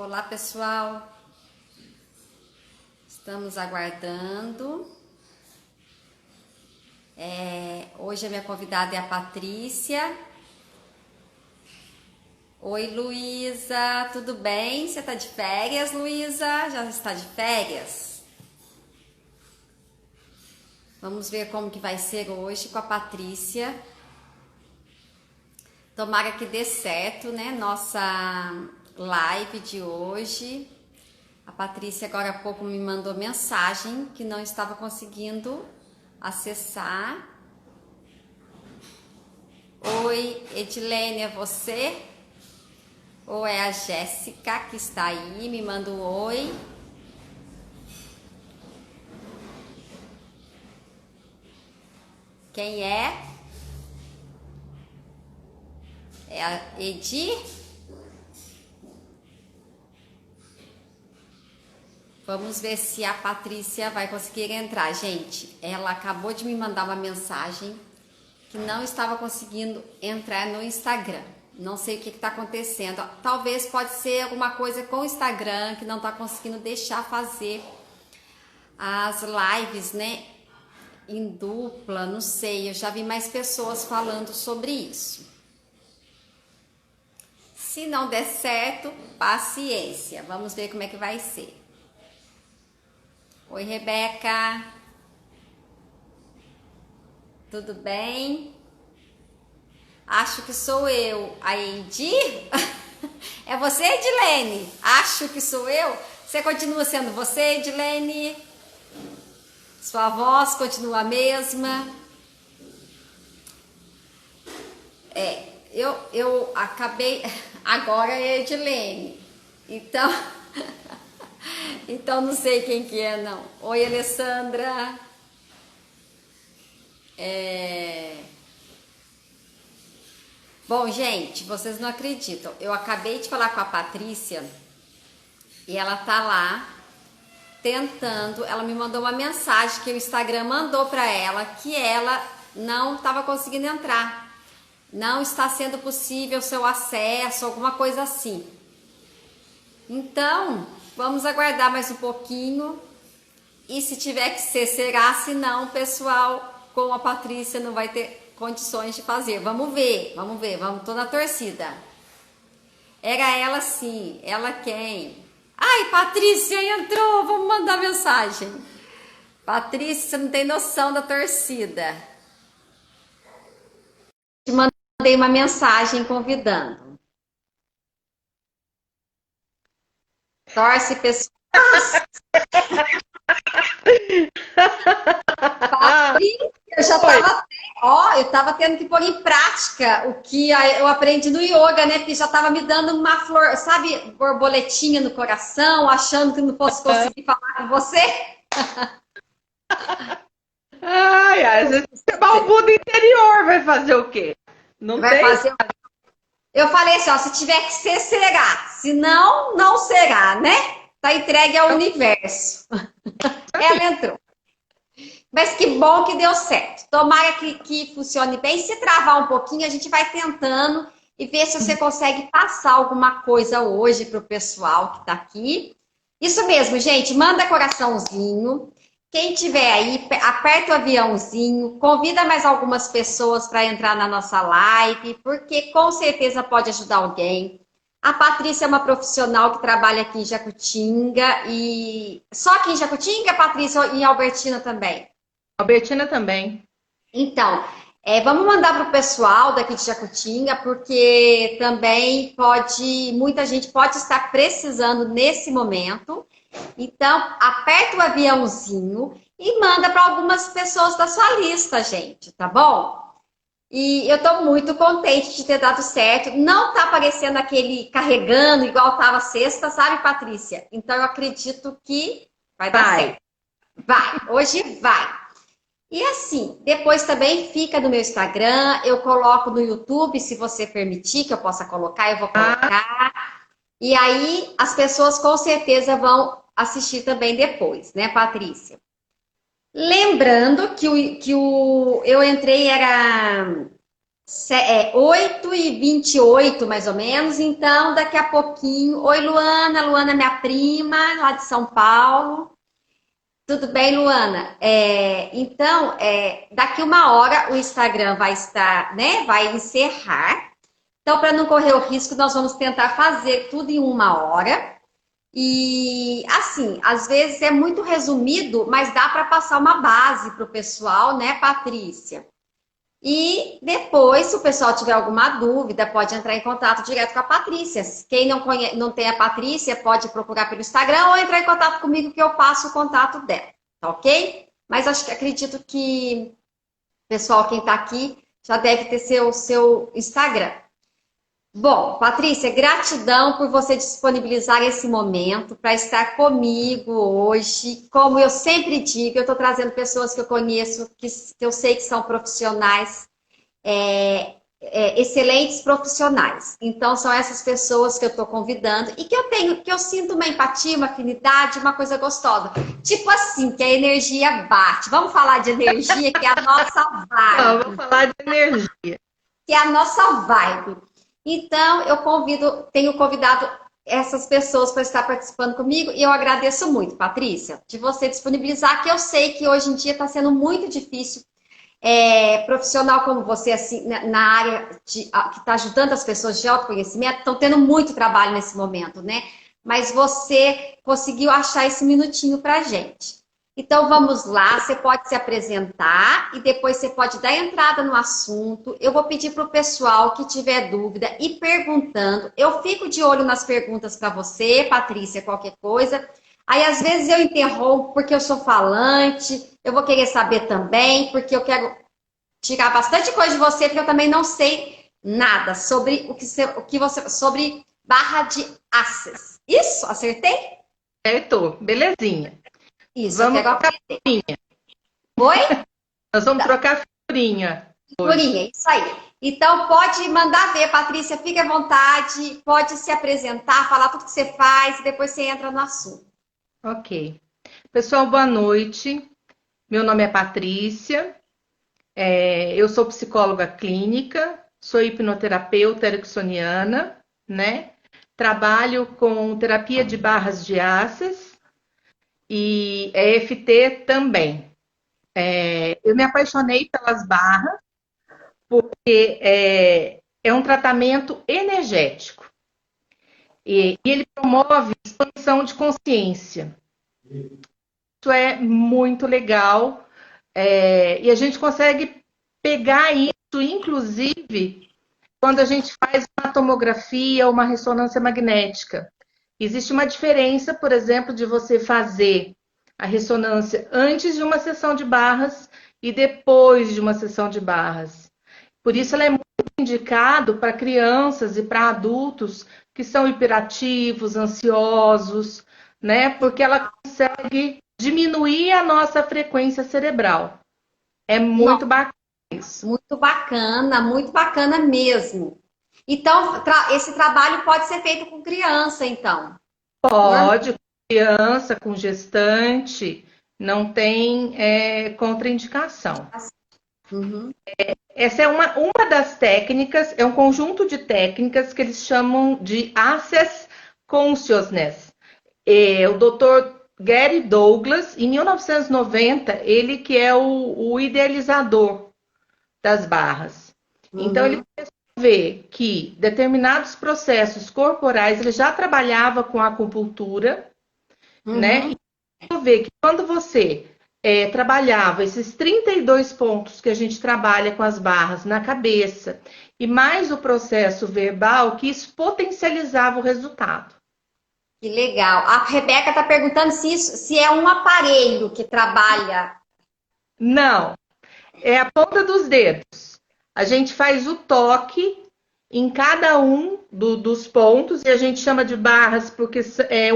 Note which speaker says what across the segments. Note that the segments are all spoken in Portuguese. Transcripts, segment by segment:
Speaker 1: Olá, pessoal. Estamos aguardando. Hoje a minha convidada é a Patrícia. Oi, Luísa. Tudo bem? Você está de férias, Luísa? Já está de férias? Vamos ver como que vai ser hoje com a Patrícia. Tomara que dê certo, né? Nossa live de hoje. A Patrícia agora há pouco me mandou mensagem que não estava conseguindo acessar. Oi, Edilene, é você? Ou é a Jéssica que está aí? Me manda um oi. Quem é? É a Edi? Vamos ver se a Patrícia vai conseguir entrar. Gente, ela acabou de me mandar uma mensagem que não estava conseguindo entrar no Instagram. Não sei o que está acontecendo. Talvez pode ser alguma coisa com o Instagram que não está conseguindo deixar fazer as lives, né? Em dupla, não sei. Eu já vi mais pessoas falando sobre isso. Se não der certo, paciência. Vamos ver como é que vai ser. Oi, Rebeca. Tudo bem? Acho que sou eu. A Edi? É você, Edilene? Acho que sou eu? Você continua sendo você, Edilene? Sua voz continua a mesma? Eu acabei... Agora é Edilene. Então... Então não sei quem que é, não. Oi, Alessandra. Bom, gente, vocês não acreditam. Eu acabei de falar com a Patrícia e ela tá lá tentando. Ela me mandou uma mensagem que o Instagram mandou para ela que ela não estava conseguindo entrar. Não está sendo possível o seu acesso, alguma coisa assim. Então, vamos aguardar mais um pouquinho. E se tiver que ser, será. Se não, pessoal, com a Patrícia não vai ter condições de fazer. Vamos ver, tô na torcida. Era ela sim, ela quem? Ai, Patrícia entrou, vamos mandar mensagem. Patrícia, você não tem noção da torcida. Te mandei uma mensagem convidando. Torce, pessoal. Patrícia, eu tava tendo que pôr em prática o que eu aprendi no yoga, né? Porque já tava me dando uma flor, sabe, borboletinha no coração, achando que não fosse conseguir falar com você.
Speaker 2: Ai, ai, esse balbudo interior vai fazer o quê? Não
Speaker 1: Vai
Speaker 2: tem?
Speaker 1: fazer. Eu falei assim, ó, se tiver que ser, será. Se não, não será, né? Tá entregue ao universo. Ela entrou. Mas que bom que deu certo. Tomara que funcione bem. Se travar um pouquinho, a gente vai tentando e ver se você consegue passar alguma coisa hoje para o pessoal que está aqui. Isso mesmo, gente. Manda coraçãozinho. Quem tiver aí, aperta o aviãozinho. Convida mais algumas pessoas para entrar na nossa live, porque com certeza pode ajudar alguém. A Patrícia é uma profissional que trabalha aqui em Jacutinga e só aqui em Jacutinga, Patrícia, e em Albertina também.
Speaker 2: Albertina também.
Speaker 1: Então, vamos mandar para o pessoal daqui de Jacutinga, porque também muita gente pode estar precisando nesse momento. Então, aperta o aviãozinho e manda para algumas pessoas da sua lista, gente, tá bom? E eu estou muito contente de ter dado certo. Não tá aparecendo aquele carregando igual tava sexta, sabe, Patrícia? Então, eu acredito que vai dar certo. Vai, hoje vai. E assim, depois também fica no meu Instagram, eu coloco no YouTube, se você permitir que eu possa colocar, eu vou colocar. E aí as pessoas com certeza vão assistir também depois, né, Patrícia? Lembrando que eu entrei, 8h28, mais ou menos. Então, daqui a pouquinho. Oi, Luana. Luana é minha prima, lá de São Paulo. Tudo bem, Luana? Então, daqui uma hora o Instagram vai estar, né? Vai encerrar. Então, para não correr o risco, nós vamos tentar fazer tudo em uma hora. E, assim, às vezes é muito resumido, mas dá para passar uma base para o pessoal, né, Patrícia? E depois, se o pessoal tiver alguma dúvida, pode entrar em contato direto com a Patrícia. Quem não tem a Patrícia, pode procurar pelo Instagram ou entrar em contato comigo que eu passo o contato dela, tá ok? Mas acredito que o pessoal, quem está aqui, já deve ter seu Instagram. Bom, Patrícia, gratidão por você disponibilizar esse momento para estar comigo hoje. Como eu sempre digo, eu estou trazendo pessoas que eu conheço, que eu sei que são profissionais, excelentes profissionais. Então, são essas pessoas que eu estou convidando e que eu sinto uma empatia, uma afinidade, uma coisa gostosa. Tipo assim, que a energia bate. Vamos falar de energia, que é a nossa vibe.
Speaker 2: Não, vamos falar de energia.
Speaker 1: Que é a nossa vibe. Então, tenho convidado essas pessoas para estar participando comigo e eu agradeço muito, Patrícia, de você disponibilizar, que eu sei que hoje em dia está sendo muito difícil, profissional como você, assim, na área que está ajudando as pessoas de autoconhecimento, estão tendo muito trabalho nesse momento, né? Mas você conseguiu achar esse minutinho para a gente. Então vamos lá, você pode se apresentar e depois você pode dar entrada no assunto. Eu vou pedir para o pessoal que tiver dúvida e perguntando. Eu fico de olho nas perguntas para você, Patrícia, qualquer coisa. Aí às vezes eu interrompo porque eu sou falante, eu vou querer saber também, porque eu quero tirar bastante coisa de você, porque eu também não sei nada sobre sobre barra de access. Isso? Acertei?
Speaker 2: Certo, belezinha.
Speaker 1: Isso,
Speaker 2: Vamos
Speaker 1: eu quero
Speaker 2: trocar
Speaker 1: aprender.
Speaker 2: figurinha.
Speaker 1: Oi?
Speaker 2: Nós vamos trocar figurinha hoje.
Speaker 1: Figurinha, isso aí. Então, pode mandar ver, Patrícia, fique à vontade, pode se apresentar, falar tudo que você faz e depois você entra no assunto.
Speaker 2: Ok. Pessoal, boa noite. Meu nome é Patrícia. Eu sou psicóloga clínica, sou hipnoterapeuta ericksoniana, né? Trabalho com terapia de barras de access e EFT também. Eu me apaixonei pelas barras porque é um tratamento energético e ele promove expansão de consciência. Isso é muito legal e a gente consegue pegar isso, inclusive, quando a gente faz uma tomografia ou uma ressonância magnética. Existe uma diferença, por exemplo, de você fazer a ressonância antes de uma sessão de barras e depois de uma sessão de barras. Por isso ela é muito indicado para crianças e para adultos que são hiperativos, ansiosos, né? Porque ela consegue diminuir a nossa frequência cerebral. É muito bacana isso.
Speaker 1: Muito bacana mesmo. Então, esse trabalho pode ser feito com criança, então.
Speaker 2: Pode, com criança, com gestante, não tem contraindicação.
Speaker 1: Uhum.
Speaker 2: Essa é uma das técnicas, é um conjunto de técnicas que eles chamam de Access Consciousness. O Dr. Gary Douglas, em 1990, ele que é o idealizador das barras. Então, ele começou a ver que determinados processos corporais, ele já trabalhava com acupuntura, né? E ver que quando você trabalhava esses 32 pontos que a gente trabalha com as barras na cabeça e mais o processo verbal, que isso potencializava o resultado.
Speaker 1: Que legal. A Rebeca está perguntando se é um aparelho que trabalha.
Speaker 2: Não, é a ponta dos dedos. A gente faz o toque em cada um dos pontos e a gente chama de barras porque é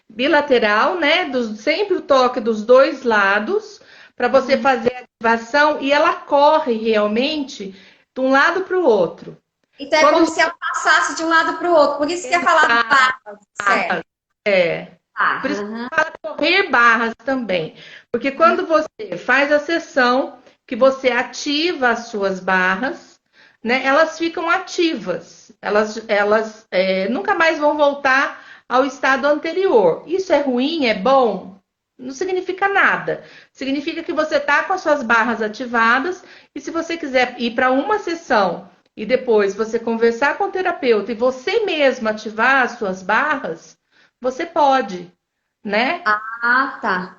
Speaker 2: bilateral, né? Sempre o toque dos dois lados para você fazer a ativação e ela corre realmente de um lado para o outro.
Speaker 1: Então é como se ela passasse de um lado para o outro. Por isso que é falado barras, certo?
Speaker 2: Por isso que fala correr barras também. Porque quando você faz a sessão, que você ativa as suas barras, né, elas ficam ativas. Elas nunca mais vão voltar ao estado anterior. Isso é ruim? É bom? Não significa nada. Significa que você está com as suas barras ativadas e se você quiser ir para uma sessão e depois você conversar com o terapeuta e você mesmo ativar as suas barras, você pode, né?
Speaker 1: Ah, tá.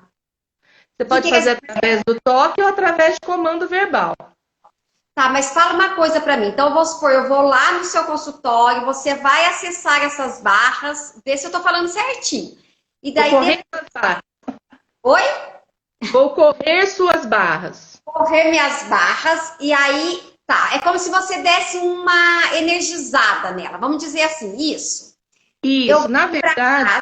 Speaker 2: Você pode fazer através do toque ou através de comando verbal.
Speaker 1: Tá, mas fala uma coisa para mim. Então, vamos supor, eu vou lá no seu consultório, você vai acessar essas barras, ver se eu tô falando certinho. E daí.
Speaker 2: Vou correr suas barras.
Speaker 1: Oi?
Speaker 2: Vou correr suas barras.
Speaker 1: Correr minhas barras, e aí, tá. É como se você desse uma energizada nela. Vamos dizer assim, isso.
Speaker 2: Isso, na verdade.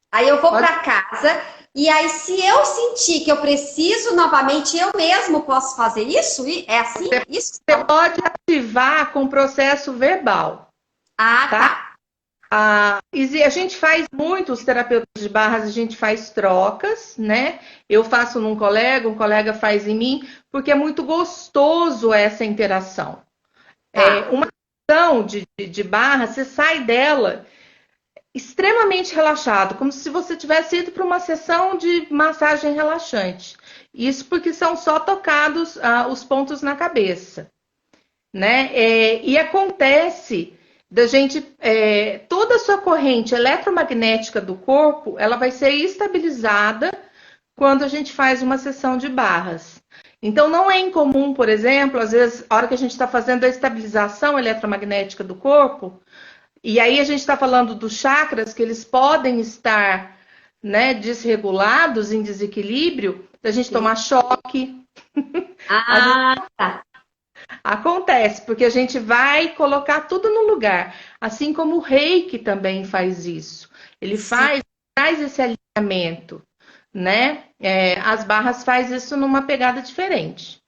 Speaker 1: Aí eu vou para casa. E aí, se eu sentir que eu preciso novamente, eu mesmo posso fazer isso? É assim?
Speaker 2: Você pode ativar com processo verbal.
Speaker 1: Ah, tá.
Speaker 2: E a gente faz muito, os terapeutas de barras, a gente faz trocas, né? Eu faço num colega, um colega faz em mim, porque é muito gostoso essa interação.
Speaker 1: Tá.
Speaker 2: Uma sessão de barra, você sai dela extremamente relaxado, como se você tivesse ido para uma sessão de massagem relaxante. Isso porque são só tocados os pontos na cabeça, né? E acontece da gente, toda a sua corrente eletromagnética do corpo, ela vai ser estabilizada quando a gente faz uma sessão de barras. Então, não é incomum, por exemplo, às vezes, a hora que a gente está fazendo a estabilização eletromagnética do corpo, e aí a gente está falando dos chakras, que eles podem estar, né, desregulados, em desequilíbrio, da gente tomar choque.
Speaker 1: Tá.
Speaker 2: Acontece, porque a gente vai colocar tudo no lugar. Assim como o Reiki também faz isso. Ele traz esse alinhamento, né? As barras faz isso numa pegada diferente.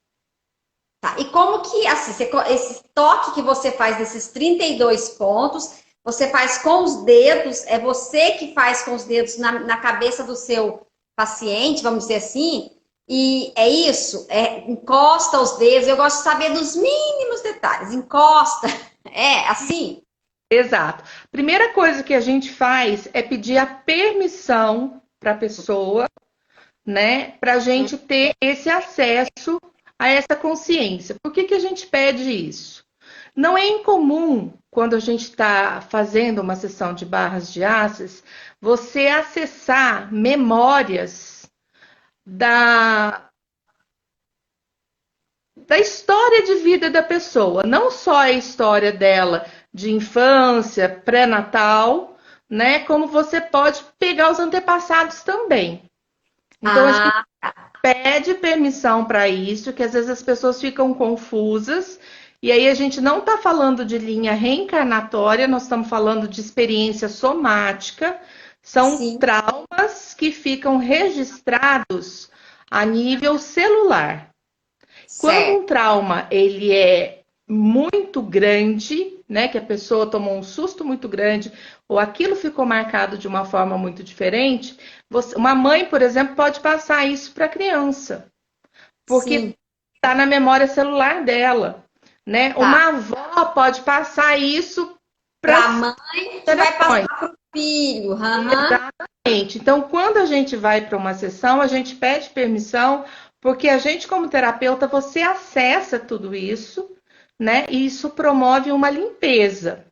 Speaker 1: Tá. E como que, assim, esse toque que você faz desses 32 pontos, você faz com os dedos, é você que faz com os dedos na cabeça do seu paciente, vamos dizer assim, e é isso? Encosta os dedos, eu gosto de saber dos mínimos detalhes, encosta, assim?
Speaker 2: Exato. Primeira coisa que a gente faz é pedir a permissão para a pessoa, né, para a gente ter esse acesso a essa consciência. Por que a gente pede isso? Não é incomum, quando a gente está fazendo uma sessão de barras de Access, você acessar memórias da história de vida da pessoa. Não só a história dela de infância, pré-natal, né? Como você pode pegar os antepassados também. Então, a gente pede permissão para isso, que às vezes as pessoas ficam confusas. E aí a gente não está falando de linha reencarnatória, nós estamos falando de experiência somática. São traumas que ficam registrados a nível celular. Quando um trauma ele é muito grande, né, que a pessoa tomou um susto muito grande, ou aquilo ficou marcado de uma forma muito diferente, uma mãe, por exemplo, pode passar isso para a criança, porque está na memória celular dela, né? Uma avó pode passar isso para a
Speaker 1: mãe, que vai passar para o filho.
Speaker 2: Exatamente. Então, quando a gente vai para uma sessão, a gente pede permissão, porque a gente, como terapeuta, você acessa tudo isso, né? E isso promove uma limpeza.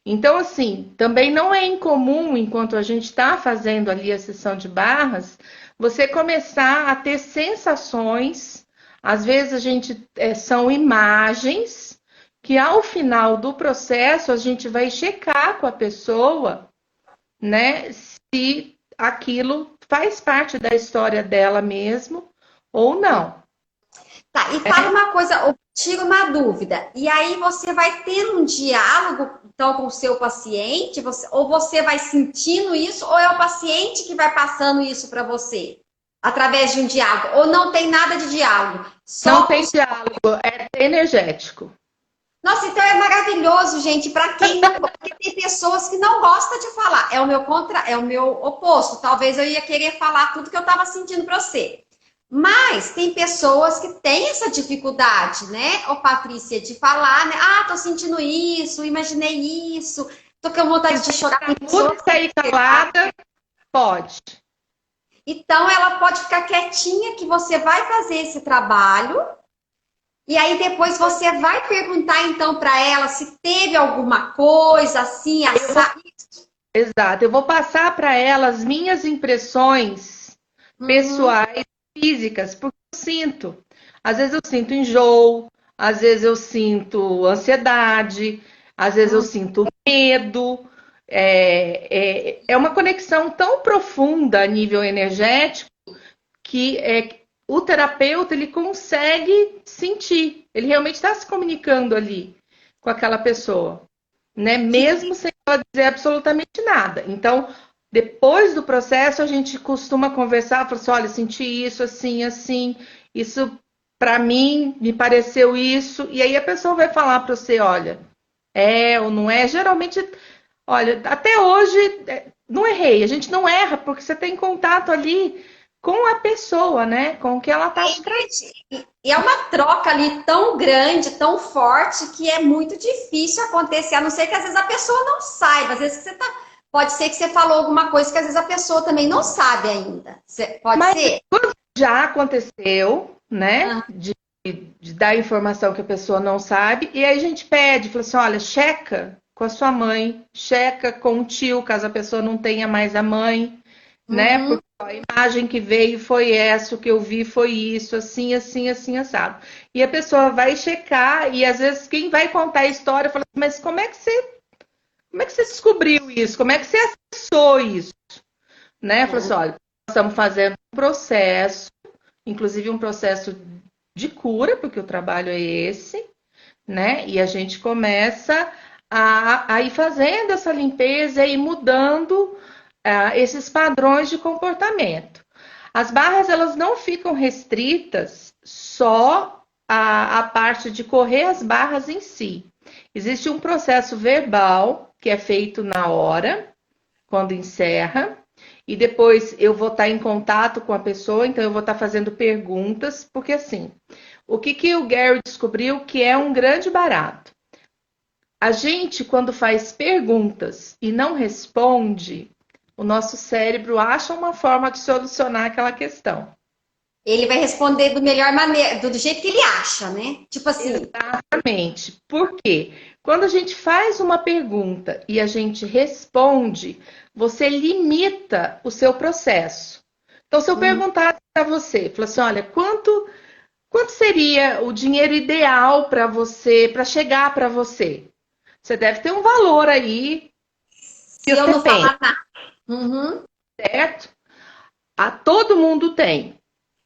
Speaker 2: Então, assim, também não é incomum, enquanto a gente está fazendo ali a sessão de barras, você começar a ter sensações. Às vezes a gente são imagens que ao final do processo a gente vai checar com a pessoa, né? Se aquilo faz parte da história dela mesmo ou não.
Speaker 1: Tá, e fala uma coisa, eu tiro uma dúvida. E aí você vai ter um diálogo então com o seu paciente, ou você vai sentindo isso, ou é o paciente que vai passando isso para você? Através de um diálogo, ou não tem nada de diálogo?
Speaker 2: Não tem diálogo, é energético.
Speaker 1: Nossa, então é maravilhoso, gente, para quem não, porque tem pessoas que não gostam de falar. É o meu oposto. Talvez eu ia querer falar tudo que eu estava sentindo para você. Mas tem pessoas que têm essa dificuldade, né, ô Patrícia, de falar, né? Ah, tô sentindo isso, imaginei isso, tô com vontade de chorar. Tem pessoas
Speaker 2: Música aí calada, pode.
Speaker 1: Então, ela pode ficar quietinha que você vai fazer esse trabalho e aí depois você vai perguntar então para ela se teve alguma coisa assim, essa...
Speaker 2: Exato, eu vou passar para ela as minhas impressões
Speaker 1: Uhum,
Speaker 2: pessoais, físicas, porque eu sinto. Às vezes eu sinto enjoo, às vezes eu sinto ansiedade, às vezes eu
Speaker 1: uhum.
Speaker 2: sinto medo. É uma conexão tão profunda a nível energético que o terapeuta ele consegue sentir. Ele realmente está se comunicando ali com aquela pessoa, né?
Speaker 1: Que
Speaker 2: Mesmo sem ela dizer absolutamente nada. Então, depois do processo, a gente costuma conversar, falar assim, olha, senti isso, assim, assim, isso para mim me pareceu isso, e aí a pessoa vai falar para você, olha, é ou não é. Geralmente, olha, até hoje não errei. A gente não erra porque você tem contato ali com a pessoa, né? Com o que ela tá te trazendo.
Speaker 1: e é uma troca ali tão grande, tão forte, que é muito difícil acontecer, a não ser que às vezes a pessoa não saiba, às vezes que você tá, pode ser que você falou alguma coisa que às vezes a pessoa também não sabe ainda. Pode
Speaker 2: Mas
Speaker 1: ser?
Speaker 2: já aconteceu, né?
Speaker 1: Ah,
Speaker 2: De dar informação que a pessoa não sabe, e aí a gente pede, fala assim, olha, checa com a sua mãe, checa com o tio, caso a pessoa não tenha mais a mãe, né?
Speaker 1: uhum.
Speaker 2: Porque ó, a imagem que veio foi essa, o que eu vi foi isso, assim, assim, assim, assado. E a pessoa vai checar, e às vezes quem vai contar a história fala assim, mas como é que você descobriu isso? Como é que você acessou isso? Né? Fala assim, olha, nós estamos fazendo um processo, inclusive um processo de cura, porque o trabalho é esse, né? E a gente começa a ir fazendo essa limpeza e mudando esses padrões de comportamento. As barras elas não ficam restritas só à parte de correr as barras em si. Existe um processo verbal que é feito na hora, quando encerra, e depois eu vou estar em contato com a pessoa, então eu vou estar fazendo perguntas, porque assim, o que o Gary descobriu que é um grande barato? A gente, quando faz perguntas e não responde, o nosso cérebro acha uma forma de solucionar aquela questão.
Speaker 1: Ele vai responder do melhor maneira, do jeito que ele acha, né? Tipo assim,
Speaker 2: Exatamente. Por quê? Quando a gente faz uma pergunta e a gente responde, você limita o seu processo. Então, se eu
Speaker 1: hum,
Speaker 2: perguntar para você, falar assim, olha, quanto seria o dinheiro ideal para você, para chegar para você? Você deve ter um valor aí
Speaker 1: se
Speaker 2: que
Speaker 1: eu
Speaker 2: você
Speaker 1: não
Speaker 2: pensa,
Speaker 1: falar nada. Uhum.
Speaker 2: certo? A todo mundo tem.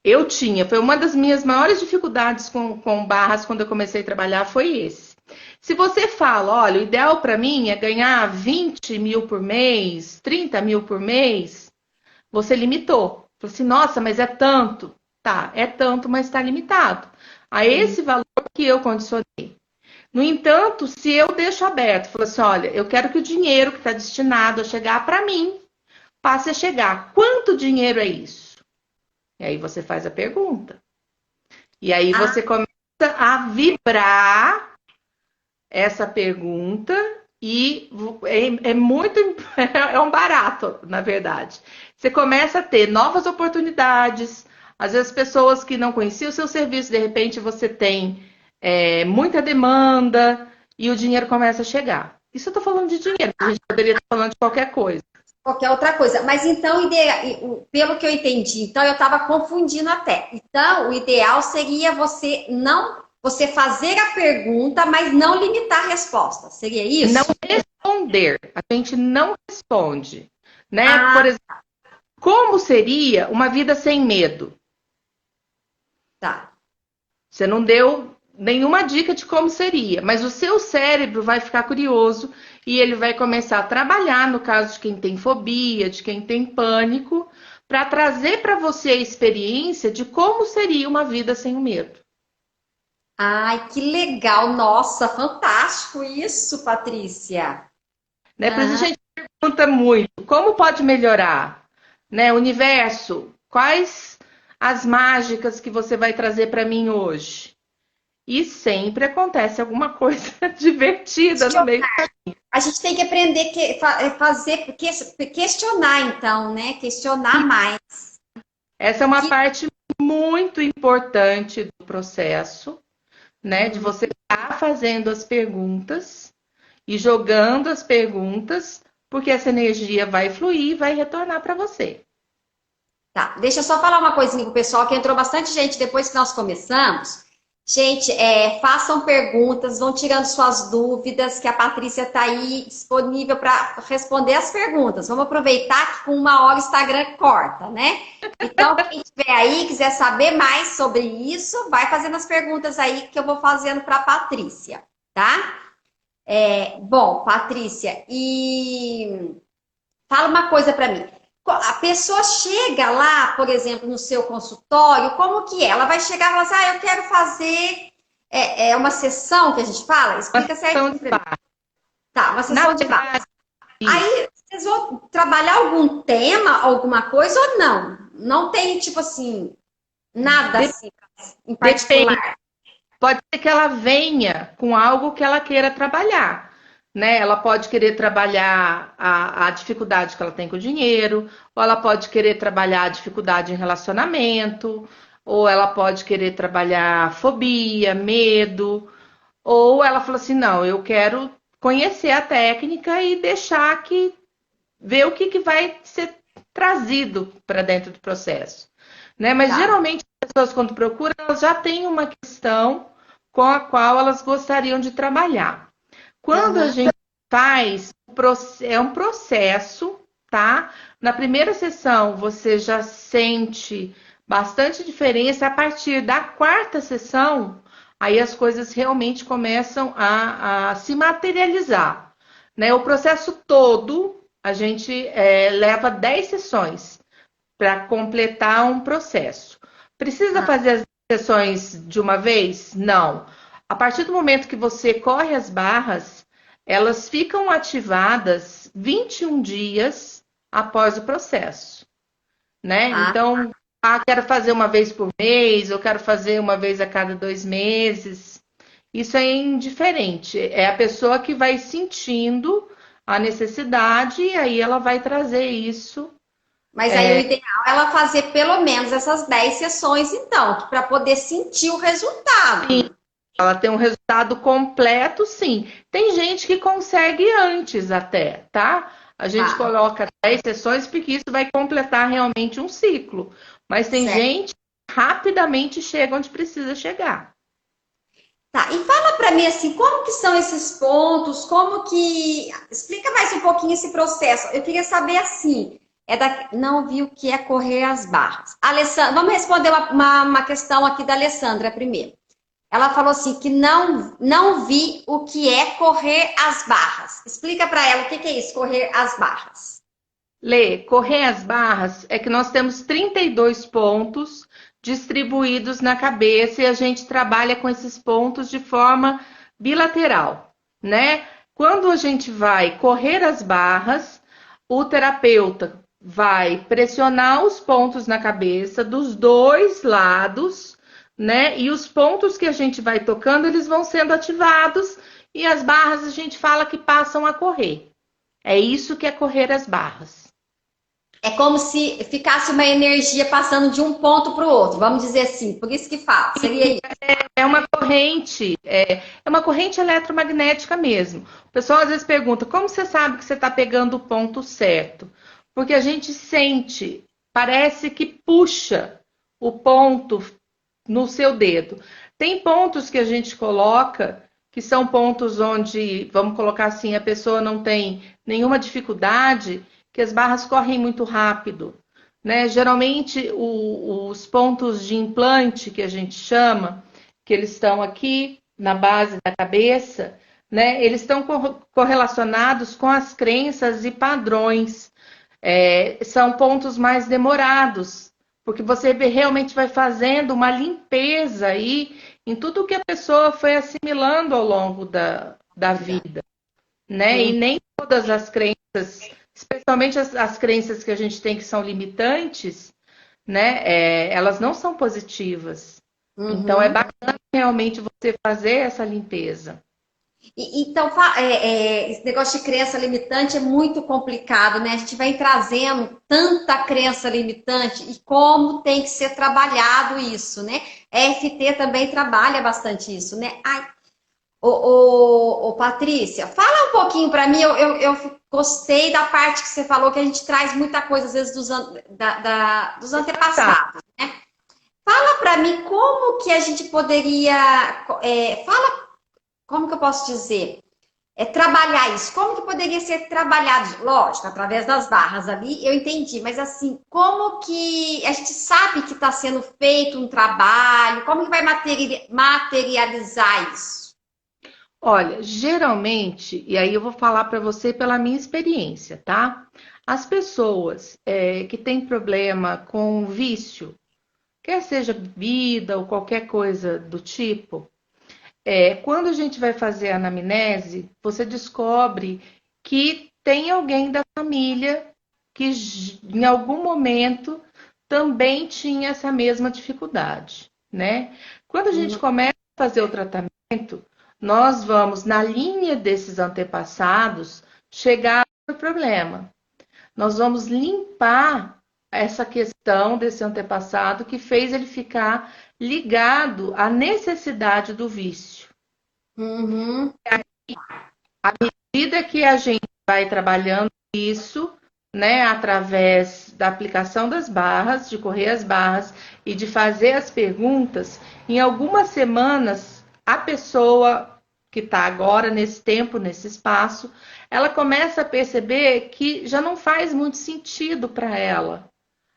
Speaker 2: Eu tinha, foi uma das minhas maiores dificuldades com barras quando eu comecei a trabalhar, foi esse. Se você fala, olha, o ideal para mim é ganhar 20 mil por mês, 30 mil por mês, você limitou. Falou assim, nossa, mas é tanto. Tá, é tanto, mas está limitado. A
Speaker 1: Uhum.
Speaker 2: esse valor que eu condicionei. No entanto, se eu deixo aberto, falo assim, olha, eu quero que o dinheiro que está destinado a chegar para mim passe a chegar. Quanto dinheiro é isso? E aí você faz a pergunta. E aí
Speaker 1: Ah,
Speaker 2: você começa a vibrar essa pergunta e é muito é um barato, na verdade. Você começa a ter novas oportunidades. Às vezes pessoas que não conheciam o seu serviço, de repente você tem muita demanda e o dinheiro começa a chegar. Isso eu estou falando de dinheiro, a gente poderia estar falando de qualquer coisa.
Speaker 1: qualquer outra coisa. Mas então, pelo que eu entendi, então eu estava confundindo até. Então, o ideal seria você não, você fazer a pergunta, mas não limitar a resposta. Seria
Speaker 2: Não
Speaker 1: isso?
Speaker 2: responder, a gente não responde, né? Por
Speaker 1: Ah,
Speaker 2: exemplo, como seria uma vida sem medo?
Speaker 1: tá.
Speaker 2: Você não deu nenhuma dica de como seria, mas o seu cérebro vai ficar curioso e ele vai começar a trabalhar, no caso de quem tem fobia, de quem tem pânico, para trazer para você a experiência de como seria uma vida sem o medo.
Speaker 1: Ai, que legal! Nossa, fantástico isso, Patrícia.
Speaker 2: Né? Por isso a
Speaker 1: Aham.
Speaker 2: gente pergunta muito, como pode melhorar? Né? Universo, quais as mágicas que você vai trazer para mim hoje? E sempre acontece alguma coisa divertida no meio.
Speaker 1: A gente tem que aprender questionar, então, né? Questionar mais.
Speaker 2: Essa é uma
Speaker 1: Que-
Speaker 2: parte muito importante do processo, né? De
Speaker 1: Hum,
Speaker 2: você estar fazendo as perguntas e jogando as perguntas, porque essa energia vai fluir e vai retornar para você.
Speaker 1: tá, deixa eu só falar uma coisinha pro pessoal, que entrou bastante gente depois que nós começamos. Gente, façam perguntas, vão tirando suas dúvidas, que a Patrícia está aí disponível para responder as perguntas. Vamos aproveitar que com 1 hora o Instagram corta, né? Então, quem estiver aí, quiser saber mais sobre isso, vai fazendo as perguntas aí que eu vou fazendo para a Patrícia, tá? Bom, Patrícia, e fala uma coisa para mim. A pessoa chega lá, por exemplo, no seu consultório, como que é? Ela vai chegar e falar assim, eu quero fazer uma sessão que a gente fala?
Speaker 2: Uma
Speaker 1: Explica
Speaker 2: sessão
Speaker 1: certinho
Speaker 2: de
Speaker 1: para mim.
Speaker 2: paz.
Speaker 1: Tá, uma
Speaker 2: Na
Speaker 1: sessão de
Speaker 2: verdade,
Speaker 1: base. Aí, vocês vão trabalhar algum tema, alguma coisa ou não? Não tem, tipo assim, nada assim, em
Speaker 2: depende.
Speaker 1: particular.
Speaker 2: Pode ser que ela venha com algo que ela queira trabalhar, né? Ela pode querer trabalhar a dificuldade que ela tem com o dinheiro, ou ela pode querer trabalhar a dificuldade em relacionamento, ou ela pode querer trabalhar fobia, medo, ou ela fala assim, não, eu quero conhecer a técnica e deixar que ver o que vai ser trazido para dentro do processo, né? Mas
Speaker 1: Tá.
Speaker 2: geralmente as pessoas quando procuram, elas já têm uma questão com a qual elas gostariam de trabalhar. Quando a
Speaker 1: Aham.
Speaker 2: gente faz, é um processo, tá? Na primeira sessão você já sente bastante diferença. A partir da quarta sessão, aí as coisas realmente começam a se materializar, né? O processo todo, a gente leva 10 sessões para completar um processo. Precisa
Speaker 1: Ah,
Speaker 2: fazer as sessões de uma vez? Não. A partir do momento que você corre as barras, elas ficam ativadas 21 dias após o processo, né?
Speaker 1: ah,
Speaker 2: Então, quero fazer uma vez por mês, eu quero fazer uma vez a cada 2 meses. Isso é indiferente. É a pessoa que vai sentindo a necessidade e aí ela vai trazer isso.
Speaker 1: mas aí o ideal é ela fazer pelo menos essas 10 sessões, então, para poder sentir o resultado.
Speaker 2: Ela tem um resultado completo, sim. Tem gente que consegue antes até, tá? A gente
Speaker 1: Tá,
Speaker 2: coloca 10 sessões porque isso vai completar realmente um ciclo. Mas tem
Speaker 1: certo.
Speaker 2: gente que rapidamente chega onde precisa chegar.
Speaker 1: Tá, e fala para mim assim, como que são esses pontos, como que... Explica mais um pouquinho esse processo. Eu queria saber assim, não vi o que é correr as barras. Alessandra, vamos responder uma questão aqui da Alessandra primeiro. Ela falou assim que não vi o que é correr as barras. Explica para ela o que é isso, correr as barras.
Speaker 2: Lê, correr as barras é que nós temos 32 pontos distribuídos na cabeça e a gente trabalha com esses pontos de forma bilateral, né? Quando a gente vai correr as barras, o terapeuta vai pressionar os pontos na cabeça dos dois lados, né? E os pontos que a gente vai tocando, eles vão sendo ativados e as barras a gente fala que passam a correr. É isso que é correr as barras.
Speaker 1: É como se ficasse uma energia passando de um ponto para o outro, vamos dizer assim. Por isso que fala, seria isso.
Speaker 2: É uma corrente eletromagnética mesmo. O pessoal às vezes pergunta, como você sabe que você está pegando o ponto certo? Porque a gente sente, parece que puxa o ponto no seu dedo. Tem pontos que a gente coloca que são pontos onde, vamos colocar assim, a pessoa não tem nenhuma dificuldade, que as barras correm muito rápido, né? Geralmente os pontos de implante que a gente chama, que eles estão aqui na base da cabeça, né? Eles estão correlacionados com as crenças e padrões. São pontos mais demorados, porque você realmente vai fazendo uma limpeza aí em tudo que a pessoa foi assimilando ao longo da vida, né? E
Speaker 1: Hum.
Speaker 2: nem todas as crenças, especialmente as crenças que a gente tem que são limitantes, né? Elas não são positivas. Então é
Speaker 1: Uhum.
Speaker 2: bacana realmente você fazer essa limpeza.
Speaker 1: Então, esse negócio de crença limitante é muito complicado, né? A gente vai trazendo tanta crença limitante e como tem que ser trabalhado isso, né? EFT também trabalha bastante isso, né? Ai, Patrícia, fala um pouquinho para mim. Eu gostei da parte que você falou que a gente traz muita coisa, às vezes, dos
Speaker 2: Tá.
Speaker 1: antepassados. Fala para mim como que a gente poderia. Fala, como que eu posso dizer? Trabalhar isso. Como que poderia ser trabalhado? Lógico, através das barras ali, eu entendi, mas assim, como que a gente sabe que está sendo feito um trabalho? Como que vai materializar isso?
Speaker 2: Olha, geralmente, e aí eu vou falar para você pela minha experiência, tá? As pessoas que têm problema com vício, quer seja bebida ou qualquer coisa do tipo, quando a gente vai fazer a anamnese, você descobre que tem alguém da família que em algum momento também tinha essa mesma dificuldade, né? Quando a gente começa a fazer o tratamento, nós vamos, na linha desses antepassados, chegar ao problema. Nós vamos limpar essa questão desse antepassado que fez ele ficar ligado à necessidade do vício.
Speaker 1: Uhum.
Speaker 2: À medida que a gente vai trabalhando isso, né, através da aplicação das barras, de correr as barras e de fazer as perguntas, em algumas semanas, a pessoa que está agora nesse tempo, nesse espaço, ela começa a perceber que já não faz muito sentido para ela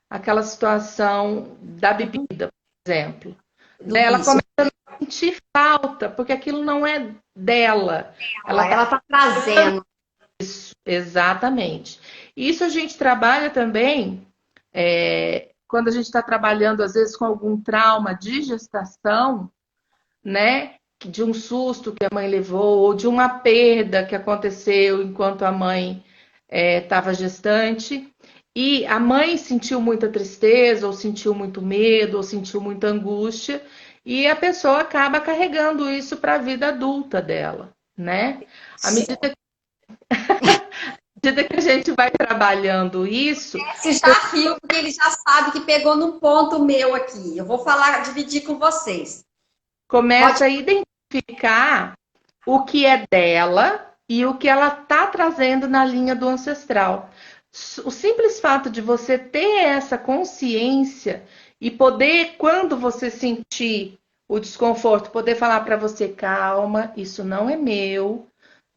Speaker 2: aquela situação da bebida, por exemplo.
Speaker 1: Do
Speaker 2: Ela
Speaker 1: vício.
Speaker 2: começa a sentir falta, porque aquilo não é dela. Ela está
Speaker 1: Ela está trazendo.
Speaker 2: exatamente. Isso a gente trabalha também quando a gente está trabalhando, às vezes, com algum trauma de gestação, né? De um susto que a mãe levou, ou de uma perda que aconteceu enquanto a mãe estava gestante. E a mãe sentiu muita tristeza, ou sentiu muito medo, ou sentiu muita angústia, e a pessoa acaba carregando isso para a vida adulta dela, né? À medida que a gente vai trabalhando isso,
Speaker 1: Você já riu, porque ele já sabe que pegou num ponto meu aqui. Eu vou falar, dividir com vocês. Pode.
Speaker 2: começa a identificar o que é dela e o que ela está trazendo na linha do ancestral. O simples fato de você ter essa consciência e poder, quando você sentir o desconforto, poder falar para você, calma, isso não é meu,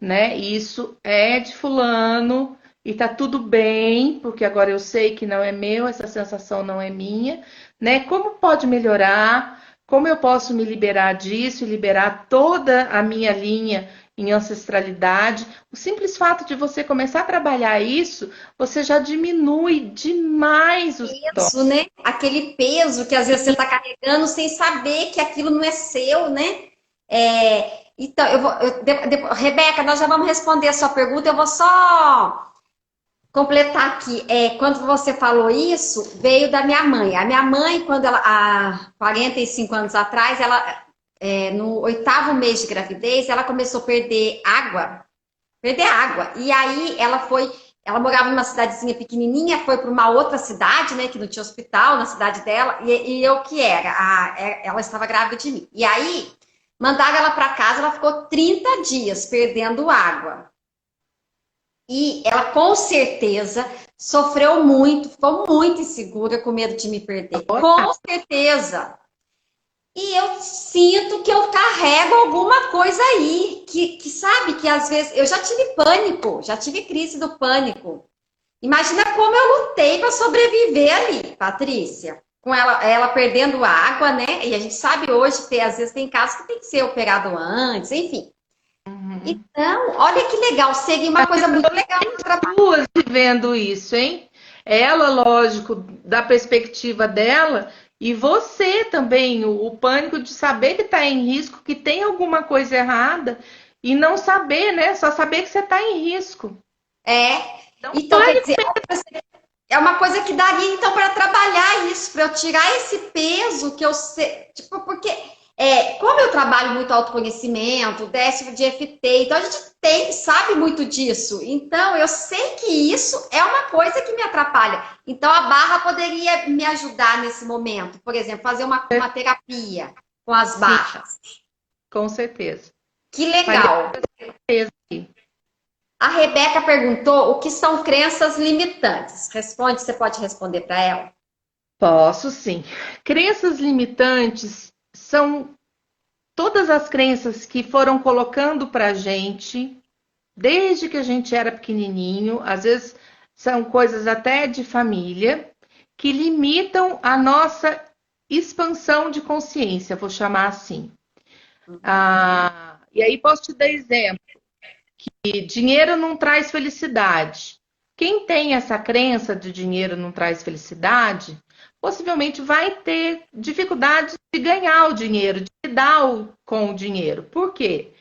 Speaker 2: né? Isso é de fulano e tá tudo bem, porque agora eu sei que não é meu, essa sensação não é minha, né? Como pode melhorar? Como eu posso me liberar disso e liberar toda a minha linha em ancestralidade? O simples fato de você começar a trabalhar isso, você já diminui demais os sintomas.
Speaker 1: Peso, né? Aquele peso que às vezes você está carregando sem saber que aquilo não é seu, né? Então, Rebeca, nós já vamos responder a sua pergunta. Eu vou só completar aqui. Quando você falou isso, veio da minha mãe. A minha mãe, quando ela, há 45 anos atrás, ela, no oitavo mês de gravidez, ela começou a perder água. Perder água. E aí ela morava numa cidadezinha pequenininha, foi para uma outra cidade, né, que não tinha hospital na cidade dela, e eu que era, ela estava grávida de mim. E aí mandaram ela para casa, ela ficou 30 dias perdendo água. E ela com certeza sofreu muito, ficou muito insegura, com medo de me perder. Com certeza. E eu sinto que eu carrego alguma coisa aí, que sabe que às vezes eu já tive pânico, já tive crise do pânico. Imagina como eu lutei para sobreviver ali, Patrícia. Com ela perdendo água, né? E a gente sabe hoje que às vezes tem casos que tem que ser operado antes, enfim. Então, olha que legal, seria uma coisa muito legal para trabalhar.
Speaker 2: Duas vivendo isso, hein? Ela, lógico, da perspectiva dela, e você também, o pânico de saber que está em risco, que tem alguma coisa errada, e não saber, né? Só saber que você está em risco.
Speaker 1: É.
Speaker 2: Então,
Speaker 1: Então, quer
Speaker 2: pânico
Speaker 1: dizer, é uma coisa que daria, então, para trabalhar isso, para eu tirar esse peso que eu sei. Tipo, porque como eu trabalho muito autoconhecimento, décimo de FT, então a gente sabe muito disso. Então, eu sei que isso é uma coisa que me atrapalha. Então, a barra poderia me ajudar nesse momento. Por exemplo, fazer uma terapia com as
Speaker 2: Sim,
Speaker 1: barras.
Speaker 2: com certeza.
Speaker 1: Que
Speaker 2: Faria
Speaker 1: legal.
Speaker 2: peso aqui.
Speaker 1: A Rebeca perguntou o que são crenças limitantes. Responde, você pode responder para ela?
Speaker 2: Posso sim. Crenças limitantes são todas as crenças que foram colocando para a gente desde que a gente era pequenininho, às vezes são coisas até de família, que limitam a nossa expansão de consciência, vou chamar assim. E aí posso te dar exemplo, que dinheiro não traz felicidade. Quem tem essa crença de dinheiro não traz felicidade, possivelmente vai ter dificuldade de ganhar o dinheiro, de lidar com o dinheiro. Por quê?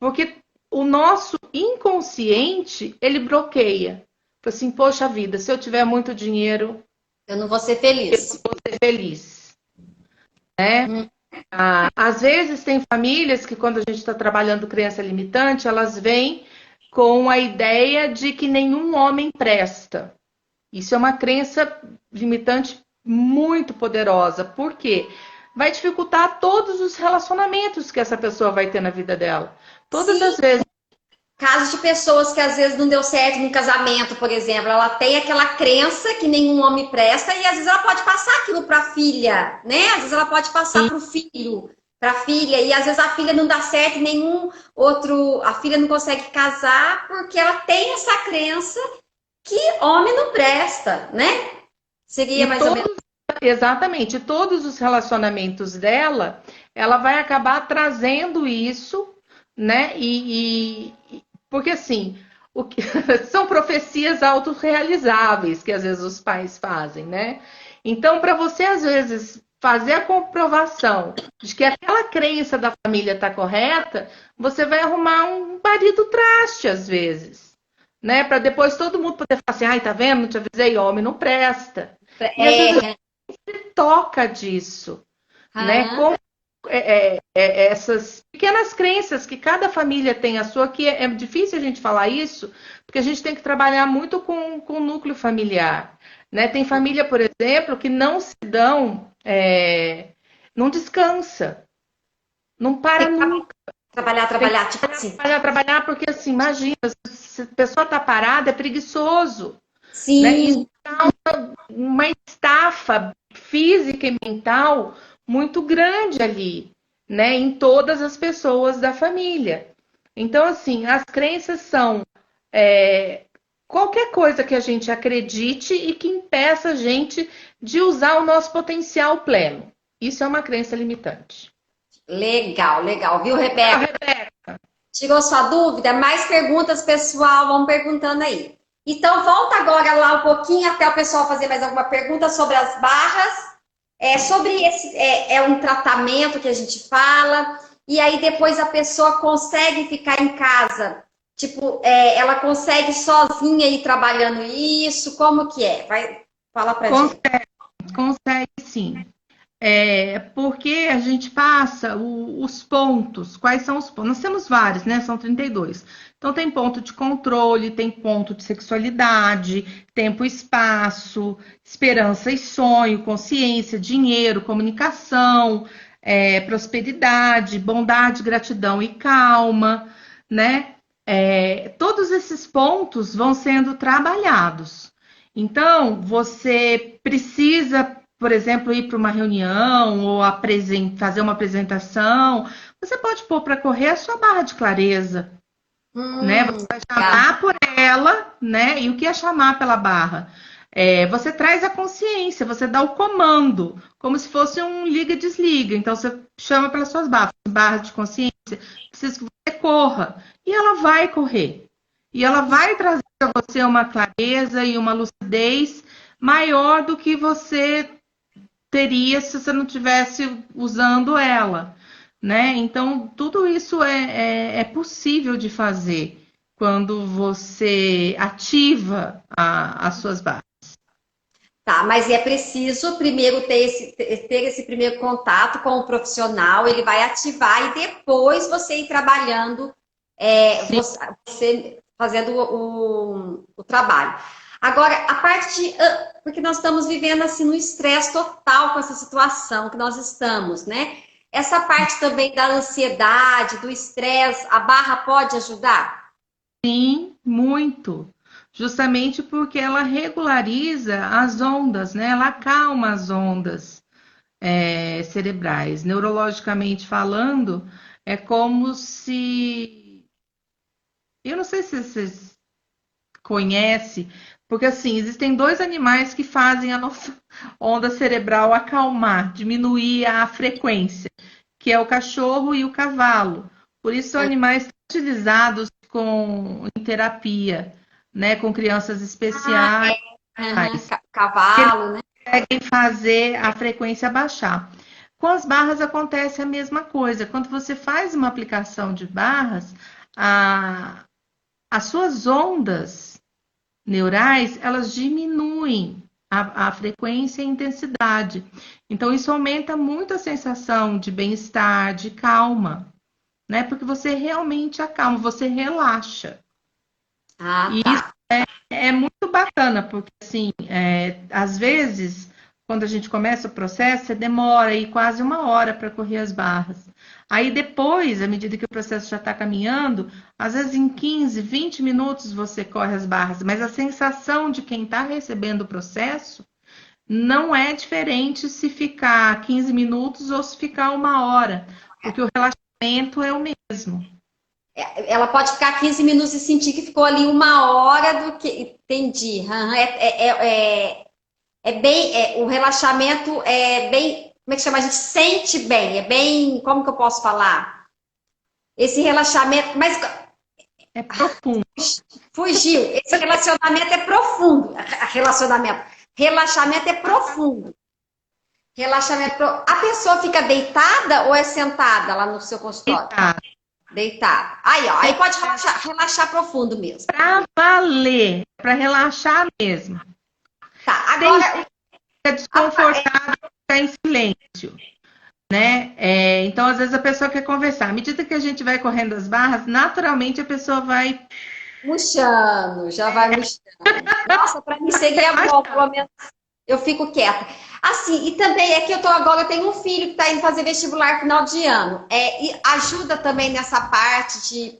Speaker 2: Porque o nosso inconsciente, ele bloqueia. Fala assim, poxa vida, se eu tiver muito dinheiro,
Speaker 1: Eu não vou ser
Speaker 2: eu
Speaker 1: feliz.
Speaker 2: vou ser feliz, né?
Speaker 1: Hum,
Speaker 2: Às vezes tem famílias que quando a gente está trabalhando crença limitante, elas vêm com a ideia de que nenhum homem presta. Isso é uma crença limitante muito poderosa. Por quê? Vai dificultar todos os relacionamentos que essa pessoa vai ter na vida dela. Todas
Speaker 1: sim,
Speaker 2: as vezes.
Speaker 1: casos de pessoas que às vezes não deu certo no casamento, por exemplo, ela tem aquela crença que nenhum homem presta e às vezes ela pode passar aquilo para a filha, né? Às vezes ela pode passar para o filho, para a filha, e às vezes a filha não dá certo, nenhum outro, a filha não consegue casar porque ela tem essa crença que homem não presta, né? Seria
Speaker 2: E
Speaker 1: mais ou menos.
Speaker 2: exatamente, todos os relacionamentos dela, ela vai acabar trazendo isso, né? Porque assim, são profecias autorrealizáveis que às vezes os pais fazem, né? Então, para você às vezes fazer a comprovação de que aquela crença da família está correta, você vai arrumar um marido traste às vezes, né? Para depois todo mundo poder falar assim, ai, tá vendo? Não te avisei, homem não presta. E às vezes
Speaker 1: É,
Speaker 2: toca disso, né?
Speaker 1: aham.
Speaker 2: Como essas pequenas crenças que cada família tem a sua, que é difícil a gente falar isso, porque a gente tem que trabalhar muito com o núcleo familiar, né? Tem família, por exemplo, que não se dão, não descansa, não para
Speaker 1: Tem que
Speaker 2: nunca,
Speaker 1: trabalhar,
Speaker 2: tem que
Speaker 1: trabalhar, tipo assim.
Speaker 2: trabalhar, porque assim, imagina, se a pessoa está parada, é preguiçoso, né? Isso
Speaker 1: Sim,
Speaker 2: uma estafa física e mental muito grande ali, né, em todas as pessoas da família. Então, assim, as crenças são qualquer coisa que a gente acredite e que impeça a gente de usar o nosso potencial pleno. Isso é uma crença limitante.
Speaker 1: legal, legal, viu,
Speaker 2: Ah,
Speaker 1: Rebeca?
Speaker 2: Rebeca,
Speaker 1: Tirou sua dúvida? Mais perguntas, pessoal? Vão perguntando aí. Então, volta agora lá um pouquinho até o pessoal fazer mais alguma pergunta sobre as barras. Sobre esse, é um tratamento que a gente fala, e aí depois a pessoa consegue ficar em casa. Tipo, ela consegue sozinha ir trabalhando isso? Como que é? Vai, fala pra gente.
Speaker 2: consegue sim. Porque a gente passa os pontos. Quais são os pontos? Nós temos vários, né? São 32. Então, tem ponto de controle, tem ponto de sexualidade, tempo e espaço, esperança e sonho, consciência, dinheiro, comunicação, prosperidade, bondade, gratidão e calma, né? Todos esses pontos vão sendo trabalhados. Então, você precisa, por exemplo, ir para uma reunião ou fazer uma apresentação, você pode pôr para correr a sua barra de clareza, né? Você vai
Speaker 1: Legal.
Speaker 2: chamar por ela, né? E o que é chamar pela barra? Você traz a consciência, você dá o comando, como se fosse um liga-desliga. Então, você chama pelas suas barras de consciência, precisa que você corra. E ela vai correr. E ela vai trazer para você uma clareza e uma lucidez maior do que você teria se você não tivesse usando ela, né? Então, tudo isso é possível de fazer quando você ativa as suas barras.
Speaker 1: Tá, mas é preciso primeiro ter esse primeiro contato com o profissional, ele vai ativar e depois você ir trabalhando,
Speaker 2: Sim,
Speaker 1: você fazendo o trabalho. Agora, a parte de. Porque nós estamos vivendo assim no estresse total com essa situação que nós estamos, né? Essa parte também da ansiedade, do estresse, a barra pode ajudar?
Speaker 2: sim, muito. Justamente porque ela regulariza as ondas, né? Ela acalma as ondas cerebrais. Neurologicamente falando, é como se. Eu não sei se vocês conhecem, porque assim, existem dois animais que fazem a nossa onda cerebral acalmar, diminuir a frequência, que é o cachorro e o cavalo. Por isso são animais utilizados em terapia, né, com crianças
Speaker 1: Ah,
Speaker 2: especiais,
Speaker 1: é. Aham, cavalo, né?
Speaker 2: conseguem fazer a frequência baixar. Com as barras acontece a mesma coisa. Quando você faz uma aplicação de barras, a- as suas ondas neurais, elas diminuem a frequência e a intensidade. Então, isso aumenta muito a sensação de bem-estar, de calma, né? Porque você realmente acalma, você relaxa.
Speaker 1: Ah,
Speaker 2: E isso
Speaker 1: tá.
Speaker 2: é muito bacana, porque, assim, às vezes, quando a gente começa o processo, você demora aí quase uma hora para correr as barras. Aí depois, à medida que o processo já está caminhando, às vezes em 15, 20 minutos você corre as barras, mas a sensação de quem está recebendo o processo não é diferente se ficar 15 minutos ou se ficar uma hora, porque o relaxamento é o mesmo.
Speaker 1: Ela pode ficar 15 minutos e sentir que ficou ali uma hora do que. Entendi. Aham, é bem. O relaxamento é bem. Como é que chama? A gente sente bem. É bem. Como que eu posso falar? Esse relaxamento. Mas
Speaker 2: É profundo.
Speaker 1: fugiu. Esse relacionamento é profundo. Relacionamento. Relaxamento é profundo. Relaxamento. A pessoa fica deitada ou é sentada lá no seu consultório?
Speaker 2: Tá?
Speaker 1: Deitada. Aí, ó. Aí pode relaxar, relaxar profundo mesmo.
Speaker 2: Para valer, para relaxar mesmo.
Speaker 1: Tá.
Speaker 2: Tem
Speaker 1: Agora,
Speaker 2: fica desconfortável ficar em silêncio, né? Então, às vezes a pessoa quer conversar. À medida que a gente vai correndo as barras, naturalmente a pessoa vai.
Speaker 1: murchando, já vai murchando. Nossa, para mim seria bom, pelo menos eu fico quieta. Assim, e também é que eu tenho um filho que está indo fazer vestibular final de ano. E ajuda também nessa parte de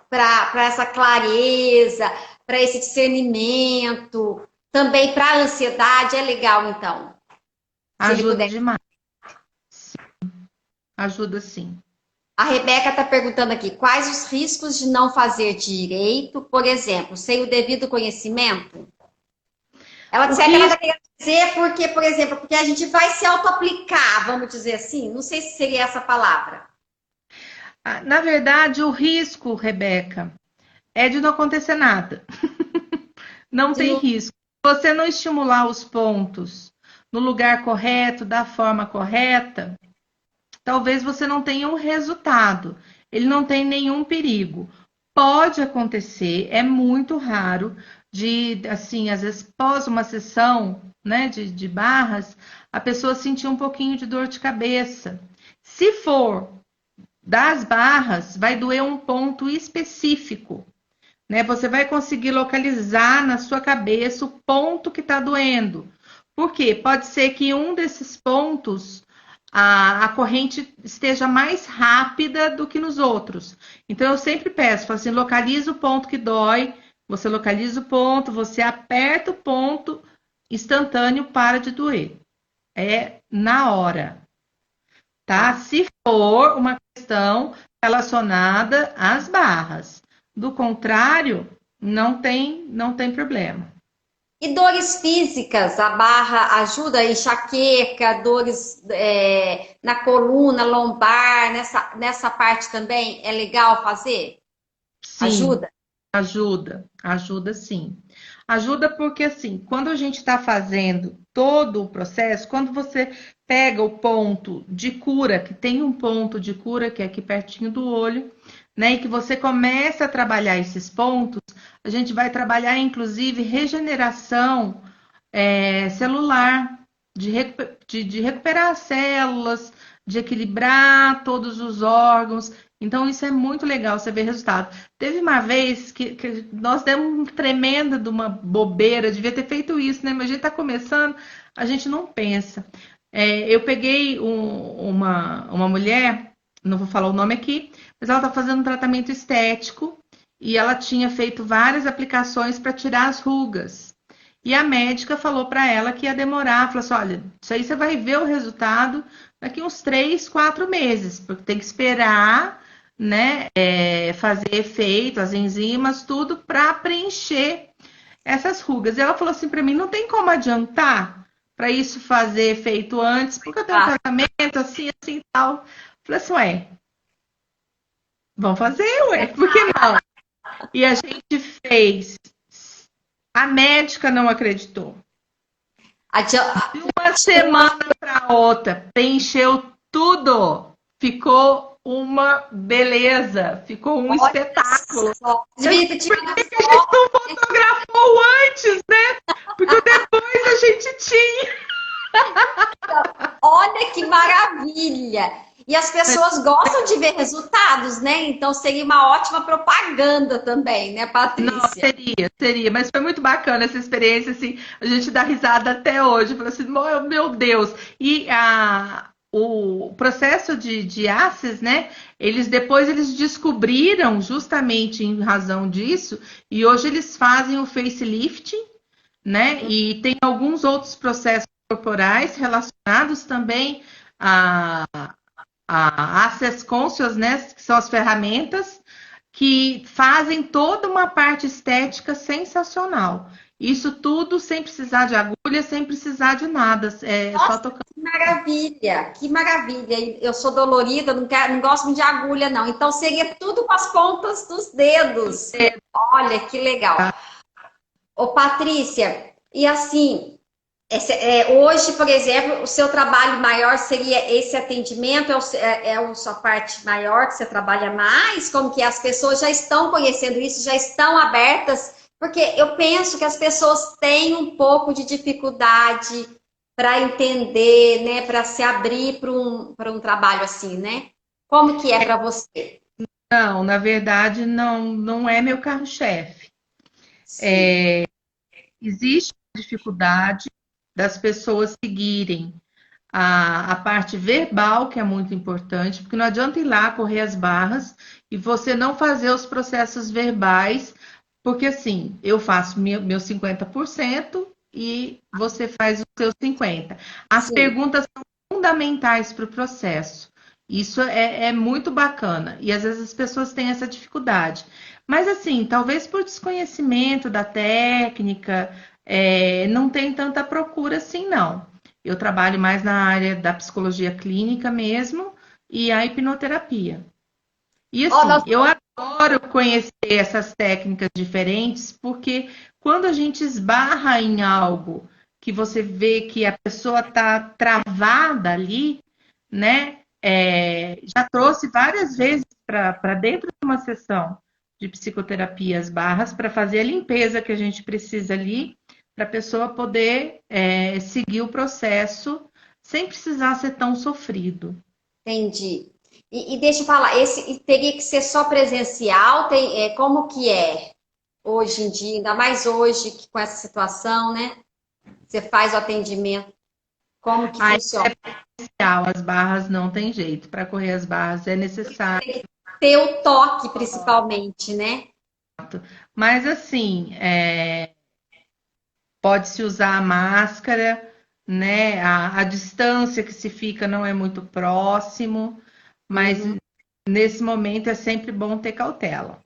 Speaker 1: para essa clareza, para esse discernimento, também para a ansiedade, é legal então. Se ele
Speaker 2: Ajuda
Speaker 1: puder.
Speaker 2: demais. Ajuda sim.
Speaker 1: A Rebeca está perguntando aqui, quais os riscos de não fazer direito, por exemplo, sem o devido conhecimento? Ela
Speaker 2: O
Speaker 1: disser que ela está
Speaker 2: risco,
Speaker 1: querendo dizer porque, por exemplo, porque a gente vai se auto-aplicar, vamos dizer assim. Não sei se seria essa palavra.
Speaker 2: na verdade, o risco, Rebeca, é de não acontecer nada. Não
Speaker 1: De
Speaker 2: tem
Speaker 1: não...
Speaker 2: risco. Se você não estimular os pontos no lugar correto, da forma correta, talvez você não tenha um resultado. Ele não tem nenhum perigo. Pode acontecer, é muito raro, de, assim, às vezes, pós uma sessão, né, de barras, a pessoa sentir um pouquinho de dor de cabeça. Se for das barras, vai doer um ponto específico, né? Você vai conseguir localizar na sua cabeça o ponto que está doendo. Por quê? Pode ser que um desses pontos a corrente esteja mais rápida do que nos outros. Então, eu sempre peço, falo assim, localiza o ponto que dói, você localiza o ponto, você aperta o ponto, instantâneo, para de doer. É na hora, tá?
Speaker 1: Tá.
Speaker 2: Se for uma questão relacionada às barras. Do contrário, não tem problema.
Speaker 1: E dores físicas, a barra ajuda, enxaqueca, dores na coluna, lombar, nessa parte também é legal fazer?
Speaker 2: Sim,
Speaker 1: Ajuda?
Speaker 2: ajuda sim. Ajuda porque assim, quando a gente está fazendo todo o processo, quando você pega o ponto de cura, que tem um ponto de cura que é aqui pertinho do olho, né, e que você começa a trabalhar esses pontos, a gente vai trabalhar inclusive regeneração celular, de recuperar as células, de equilibrar todos os órgãos. Então, isso é muito legal, você ver resultado. Teve uma vez que nós demos uma tremenda de uma bobeira, devia ter feito isso, né? Mas a gente está começando, a gente não pensa. Eu peguei uma mulher, não vou falar o nome aqui, mas ela está fazendo um tratamento estético e ela tinha feito várias aplicações para tirar as rugas. E a médica falou para ela que ia demorar, falou assim, olha, isso aí você vai ver o resultado daqui uns 3, 4 meses, porque tem que esperar, né, fazer efeito, as enzimas, tudo para preencher essas rugas. E ela falou assim para mim, não tem como adiantar para isso fazer efeito antes, porque eu tenho um
Speaker 1: Ah,
Speaker 2: tratamento assim, assim e tal. Falei assim, ué, vamos fazer, ué, por que não? E a gente fez. A médica não acreditou. De uma
Speaker 1: uma
Speaker 2: semana para outra, preencheu tudo. Ficou uma beleza, ficou um
Speaker 1: olha
Speaker 2: espetáculo.
Speaker 1: só.
Speaker 2: Eu
Speaker 1: Devia
Speaker 2: disse,
Speaker 1: ter
Speaker 2: por
Speaker 1: tirado
Speaker 2: que a gente
Speaker 1: foto.
Speaker 2: não fotografou antes, né? Porque depois a gente tinha.
Speaker 1: Olha que maravilha! E as pessoas gostam de ver resultados, né? Então seria uma ótima propaganda também, né,
Speaker 2: Não,
Speaker 1: Patrícia?
Speaker 2: seria, mas foi muito bacana essa experiência, assim, a gente dá risada até hoje, falou assim, meu Deus, e o processo de ACES, né, depois eles descobriram, justamente em razão disso, e hoje eles fazem o facelift, né, e tem alguns outros processos corporais relacionados também a Access Conscious, né, que são as ferramentas, que fazem toda uma parte estética sensacional. Isso tudo sem precisar de agulha, sem precisar de nada, só
Speaker 1: Nossa,
Speaker 2: tocando.
Speaker 1: que maravilha! Que maravilha! Eu sou dolorida, não gosto muito de agulha, não. Então seria tudo com as pontas dos dedos. Olha que legal. Ô, Patrícia, e assim, hoje, por exemplo, o seu trabalho maior seria esse atendimento? É a sua parte maior que você trabalha mais? Como que as pessoas já estão conhecendo isso, já estão abertas? Porque eu penso que as pessoas têm um pouco de dificuldade para entender, né, para se abrir para um trabalho assim, né? Como que é para você?
Speaker 2: Não, na verdade, não é meu carro-chefe.
Speaker 1: Sim,
Speaker 2: Existe dificuldade das pessoas seguirem a parte verbal, que é muito importante, porque não adianta ir lá correr as barras e você não fazer os processos verbais, porque assim, eu faço meu 50% e você faz os seus 50%. As
Speaker 1: sim.
Speaker 2: perguntas são fundamentais para o processo. Isso é muito bacana. E às vezes as pessoas têm essa dificuldade. Mas assim, talvez por desconhecimento da técnica, não tem tanta procura assim, não. Eu trabalho mais na área da psicologia clínica mesmo e a hipnoterapia. E
Speaker 1: Ó,
Speaker 2: assim, eu adoro conhecer essas técnicas diferentes, porque quando a gente esbarra em algo que você vê que a pessoa está travada ali, né? Já trouxe várias vezes para dentro de uma sessão de psicoterapia as barras para fazer a limpeza que a gente precisa ali, para a pessoa poder seguir o processo sem precisar ser tão sofrido.
Speaker 1: entendi. E deixa eu falar, esse teria que ser só presencial? Como que é hoje em dia, ainda mais hoje que com essa situação, né? Você faz o atendimento, como que
Speaker 2: Aí
Speaker 1: funciona?
Speaker 2: as barras não tem jeito. Para correr as barras é necessário.
Speaker 1: Tem que ter o toque, principalmente, né?
Speaker 2: Mas assim, pode-se usar a máscara, né? A distância que se fica não é muito próximo, mas
Speaker 1: Uhum.
Speaker 2: nesse momento é sempre bom ter cautela.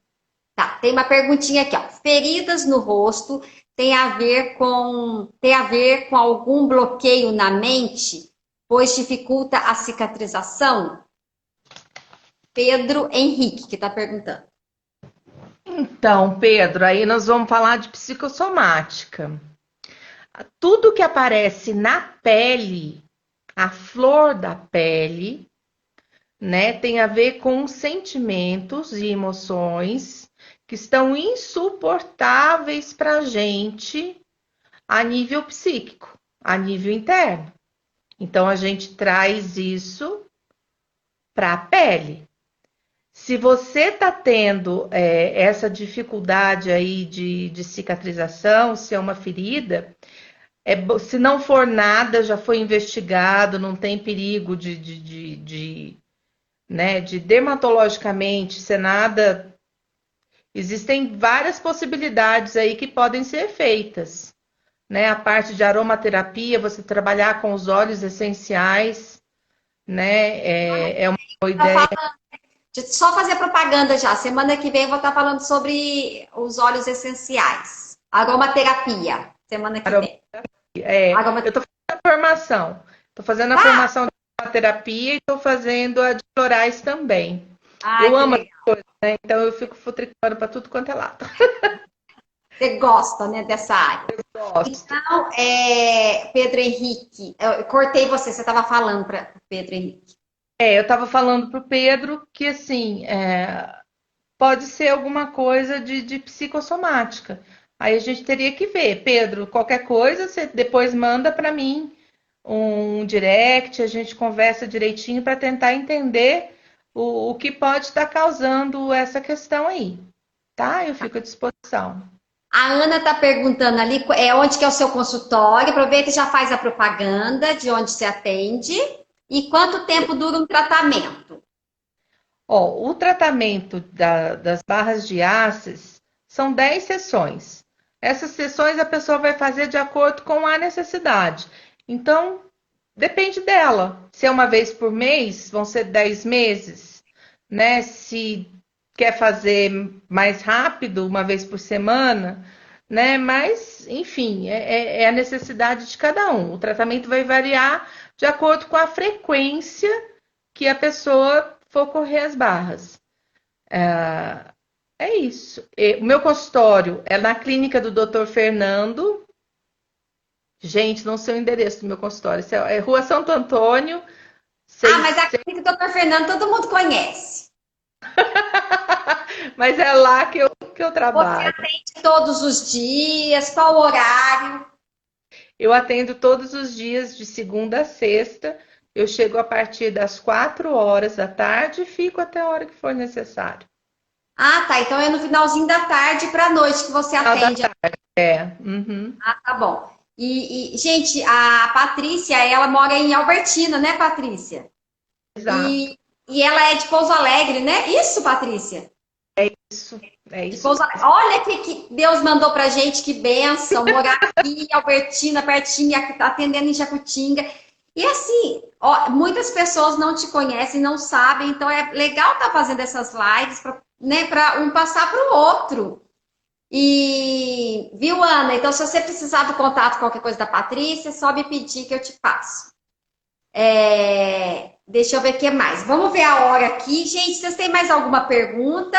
Speaker 1: Tá, tem uma perguntinha aqui, ó. Feridas no rosto tem a ver com algum bloqueio na mente, pois dificulta a cicatrização? Pedro Henrique que está perguntando.
Speaker 2: Então, Pedro, aí nós vamos falar de psicossomática. Tudo que aparece na pele, a flor da pele, né, tem a ver com sentimentos e emoções que estão insuportáveis para a gente a nível psíquico, a nível interno. Então, a gente traz isso para a pele. Se você está tendo essa dificuldade aí de cicatrização, se é uma ferida, se não for nada, já foi investigado, não tem perigo né, de dermatologicamente ser nada. Existem várias possibilidades aí que podem ser feitas, né? A parte de aromaterapia, você trabalhar com os óleos essenciais, né? É uma boa ideia.
Speaker 1: Deixa eu só fazer propaganda já. Semana que vem eu vou estar falando sobre os óleos essenciais. Aromaterapia. Semana que vem.
Speaker 2: Eu estou fazendo a formação. Estou fazendo a formação de aromaterapia e estou fazendo a de florais também.
Speaker 1: Ai,
Speaker 2: Eu
Speaker 1: que
Speaker 2: amo as
Speaker 1: legal.
Speaker 2: coisas, né? Então eu fico futricando para tudo quanto é lado.
Speaker 1: Você gosta, né, dessa área.
Speaker 2: Gosto.
Speaker 1: Então, Pedro Henrique, eu cortei você, você estava falando para Pedro Henrique.
Speaker 2: Eu estava falando para o Pedro que, assim, pode ser alguma coisa de psicossomática. Aí a gente teria que ver. Pedro, qualquer coisa, você depois manda para mim um direct, a gente conversa direitinho para tentar entender o que pode estar causando essa questão aí, tá? Eu fico à disposição.
Speaker 1: A Ana está perguntando ali onde que é o seu consultório. Aproveita e já faz a propaganda de onde você atende. E quanto tempo dura um tratamento?
Speaker 2: Ó, o tratamento das barras de ácido são 10 sessões. Essas sessões a pessoa vai fazer de acordo com a necessidade. Então, depende dela. Se é uma vez por mês, vão ser 10 meses, né? Se quer fazer mais rápido, uma vez por semana, né? Mas, enfim, é a necessidade de cada um. O tratamento vai variar de acordo com a frequência que a pessoa for correr as barras. É isso. O meu consultório é na clínica do Dr. Fernando. Gente, não sei o endereço do meu consultório. É Rua Santo Antônio,
Speaker 1: Mas a
Speaker 2: 6...
Speaker 1: clínica do Dr. Fernando todo mundo conhece.
Speaker 2: Mas é lá que eu
Speaker 1: Você
Speaker 2: trabalho.
Speaker 1: atende todos os dias, qual horário?
Speaker 2: Eu atendo todos os dias, de segunda a sexta. Eu chego a partir das 4 horas da tarde e fico até a hora que for necessário.
Speaker 1: Ah, tá. Então é no finalzinho da tarde para a noite que você
Speaker 2: Final da
Speaker 1: atende.
Speaker 2: tarde. Uhum.
Speaker 1: Ah, tá bom. Gente, a Patrícia, ela mora em Albertina, né, Patrícia?
Speaker 2: Exato.
Speaker 1: E ela é de Pouso Alegre, né? Isso, Patrícia?
Speaker 2: Isso, é
Speaker 1: De
Speaker 2: isso
Speaker 1: Pouso Alegre. Olha que Deus mandou pra gente, que bênção, morar aqui em Albertina, pertinho, atendendo em Jacutinga. E assim, ó, muitas pessoas não te conhecem, não sabem, então é legal estar fazendo essas lives para, né, para um passar para o outro. E, viu, Ana? Então, se você precisar do contato, qualquer coisa da Patrícia, é só me pedir que eu te passo. Deixa eu ver o que mais. Vamos ver a hora aqui. Gente, vocês têm mais alguma pergunta?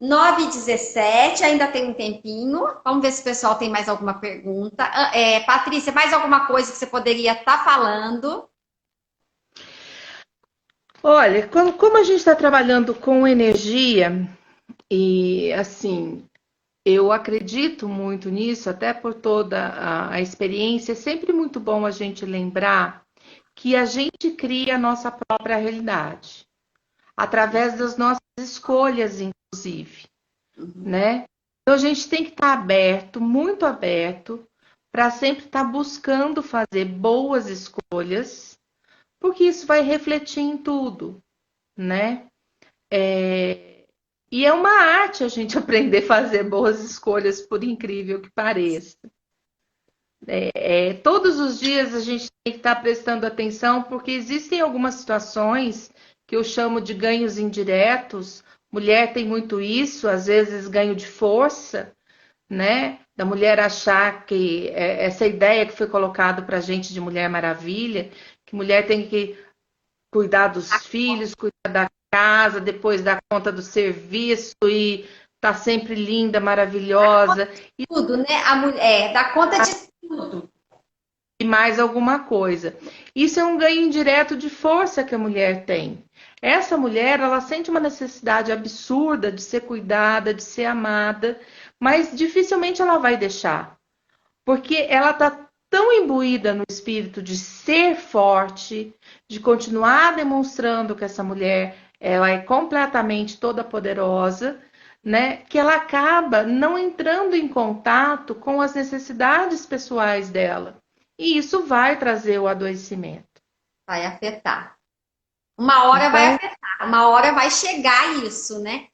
Speaker 1: 9h17, ainda tem um tempinho. Vamos ver se o pessoal tem mais alguma pergunta. Patrícia, mais alguma coisa que você poderia estar falando?
Speaker 2: Olha, como a gente está trabalhando com energia, e assim, eu acredito muito nisso, até por toda a experiência, é sempre muito bom a gente lembrar que a gente cria a nossa própria realidade, através das nossas escolhas, inclusive, né? Então a gente tem que estar aberto, muito aberto, para sempre estar buscando fazer boas escolhas, porque isso vai refletir em tudo, né? E é uma arte a gente aprender a fazer boas escolhas, por incrível que pareça. Todos os dias a gente tem que estar prestando atenção, porque existem algumas situações que eu chamo de ganhos indiretos. Mulher tem muito isso, às vezes ganho de força, né? Da mulher achar que essa ideia que foi colocada para a gente de Mulher Maravilha, que mulher tem que cuidar dos filhos, cuidar da casa, depois dar conta do serviço e tá sempre linda, maravilhosa
Speaker 1: Tudo, né? A mulher dá conta de tudo.
Speaker 2: e mais alguma coisa. Isso é um ganho indireto de força que a mulher tem. Essa mulher, ela sente uma necessidade absurda de ser cuidada, de ser amada, mas dificilmente ela vai deixar. porque ela está tão imbuída no espírito de ser forte, de continuar demonstrando que essa mulher ela é completamente toda poderosa, né? Que ela acaba não entrando em contato com as necessidades pessoais dela. E isso vai trazer o adoecimento.
Speaker 1: Vai afetar. Uma hora vai
Speaker 2: Então,
Speaker 1: afetar, uma hora vai chegar isso, né?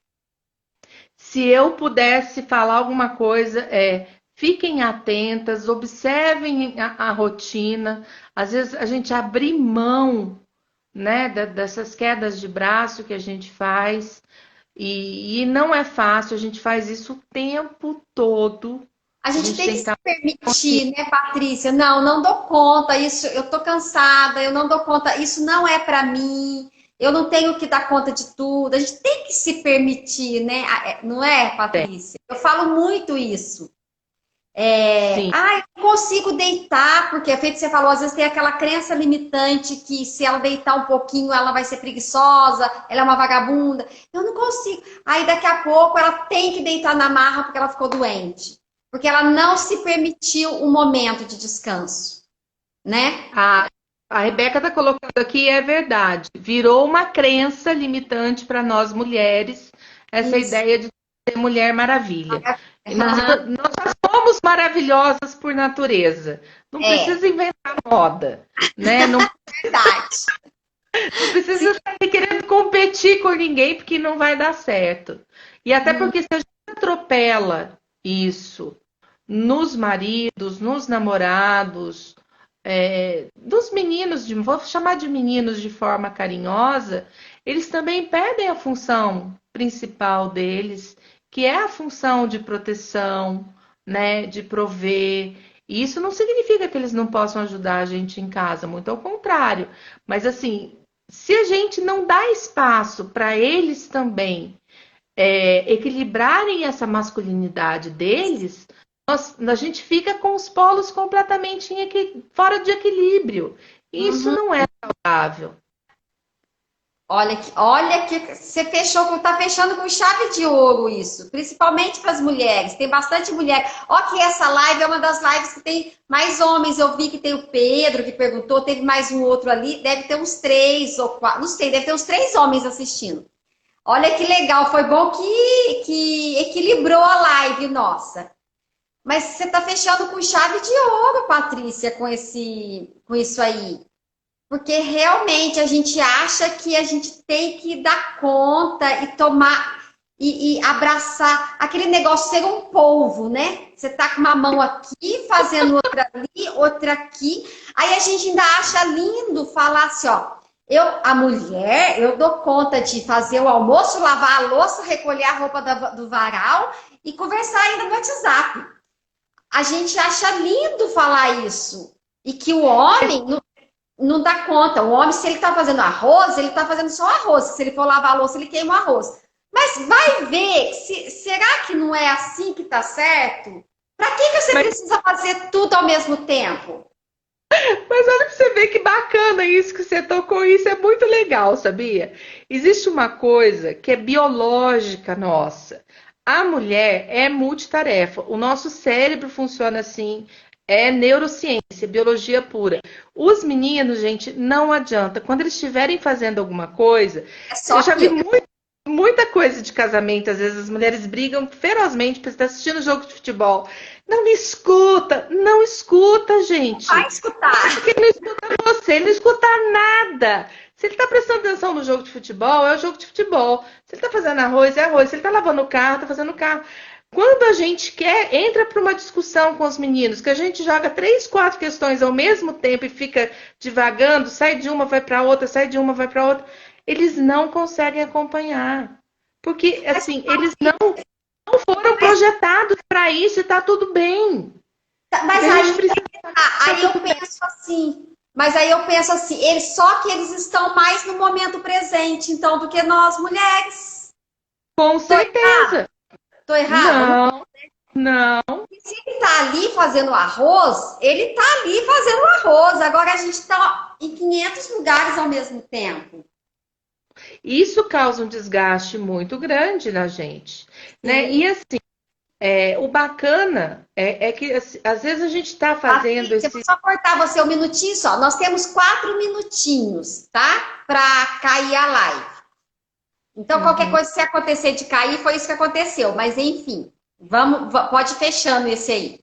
Speaker 2: se eu pudesse falar alguma coisa, fiquem atentas, observem a rotina. Às vezes a gente abrir mão, né, dessas quedas de braço que a gente faz, e não é fácil, a gente faz isso o tempo todo.
Speaker 1: A
Speaker 2: A
Speaker 1: gente
Speaker 2: gente
Speaker 1: tem
Speaker 2: tem
Speaker 1: que
Speaker 2: que
Speaker 1: se
Speaker 2: estar
Speaker 1: permitir, né, Patrícia? Não, não dou conta, isso, eu tô cansada, eu não dou conta, isso não é para mim, eu não tenho que dar conta de tudo. A gente tem que se permitir, né? Não é, Patrícia? Eu falo muito isso.
Speaker 2: sim.
Speaker 1: Eu não consigo deitar, porque, feito que você falou, às vezes tem aquela crença limitante que se ela deitar um pouquinho, ela vai ser preguiçosa, ela é uma vagabunda. Eu não consigo. Aí daqui a pouco ela tem que deitar na marra porque ela ficou doente. Porque ela não se permitiu um momento de descanso, né?
Speaker 2: A, a Rebeca está colocando aqui, é verdade. Virou uma crença limitante para nós mulheres, essa
Speaker 1: Isso.
Speaker 2: ideia de ser Mulher Maravilha. E nós já somos maravilhosas por natureza. Não
Speaker 1: É,
Speaker 2: precisa inventar moda, né? Não,
Speaker 1: verdade.
Speaker 2: não precisa sair querendo competir com ninguém, porque não vai dar certo. E até porque se a gente atropela isso nos maridos, nos namorados, dos meninos, vou chamar de meninos de forma carinhosa, eles também perdem a função principal deles, que é a função de proteção, né, de prover. E isso não significa que eles não possam ajudar a gente em casa, muito ao contrário. Mas assim, se a gente não dá espaço para eles também equilibrarem essa masculinidade deles, a gente fica com os polos completamente fora de equilíbrio. E isso
Speaker 1: Uhum.
Speaker 2: não é saudável.
Speaker 1: Olha que você fechou, tá fechando com chave de ouro isso, principalmente para as mulheres. Tem bastante mulher. Ó, que essa live é uma das lives que tem mais homens. Eu vi que tem o Pedro que perguntou, teve mais um outro ali, deve ter uns 3 ou 4, não sei, deve ter uns 3 homens assistindo. Olha que legal, foi bom que equilibrou a live, nossa. Mas você tá fechando com chave de ouro, Patrícia, com isso aí. Porque realmente a gente acha que a gente tem que dar conta e tomar e abraçar aquele negócio ser um polvo, né? Você tá com uma mão aqui, fazendo outra ali, outra aqui. Aí a gente ainda acha lindo falar assim, ó. A mulher, eu dou conta de fazer o almoço, lavar a louça, recolher a roupa do varal e conversar ainda no WhatsApp. A gente acha lindo falar isso. E que o homem não dá conta. O homem, se ele tá fazendo arroz, ele tá fazendo só arroz. Se ele for lavar a louça, ele queima o arroz. Mas vai ver, será que não é assim que tá certo? Para que você precisa fazer tudo ao mesmo tempo?
Speaker 2: Mas olha para você ver que bacana isso que você tocou, isso é muito legal, sabia? Existe uma coisa que é biológica nossa. A mulher é multitarefa. O nosso cérebro funciona assim, é neurociência, biologia pura. Os meninos, gente, não adianta. Quando eles estiverem fazendo alguma coisa,
Speaker 1: É só
Speaker 2: eu já vi
Speaker 1: aquilo.
Speaker 2: muita coisa de casamento, às vezes as mulheres brigam ferozmente porque estar assistindo jogo de futebol. Não me escuta, não escuta,
Speaker 1: Vai
Speaker 2: gente.
Speaker 1: escutar.
Speaker 2: Porque ele não escuta você, ele não escuta nada. Se ele está prestando atenção no jogo de futebol, é o jogo de futebol. Se ele está fazendo arroz, é arroz. Se ele está lavando o carro, está fazendo o carro. Quando a gente entra para uma discussão com os meninos, que a gente joga 3, 4 questões ao mesmo tempo e fica divagando, sai de uma, vai para outra, sai de uma, vai para outra, eles não conseguem acompanhar. Porque, assim, eles não foram projetados para isso e está tudo bem.
Speaker 1: Mas
Speaker 2: A gente
Speaker 1: aí,
Speaker 2: precisa.
Speaker 1: aí eu penso assim. Mas aí eu penso assim, só que eles estão mais no momento presente, então, do que nós mulheres.
Speaker 2: Com certeza.
Speaker 1: Tô errada?
Speaker 2: Não, não.
Speaker 1: Se ele tá ali fazendo arroz, ele tá ali fazendo arroz. Agora a gente tá em 500 lugares ao mesmo tempo.
Speaker 2: Isso causa um desgaste muito grande na gente, né?
Speaker 1: Sim.
Speaker 2: E assim, O bacana é que assim, às vezes a gente está fazendo
Speaker 1: Patrícia, vou
Speaker 2: esse.
Speaker 1: só cortar você um minutinho só. Nós temos 4 minutinhos, tá? Para cair a live. Então, qualquer
Speaker 2: Uhum.
Speaker 1: coisa, se acontecer de cair, foi isso que aconteceu. Mas, enfim, pode ir fechando esse aí.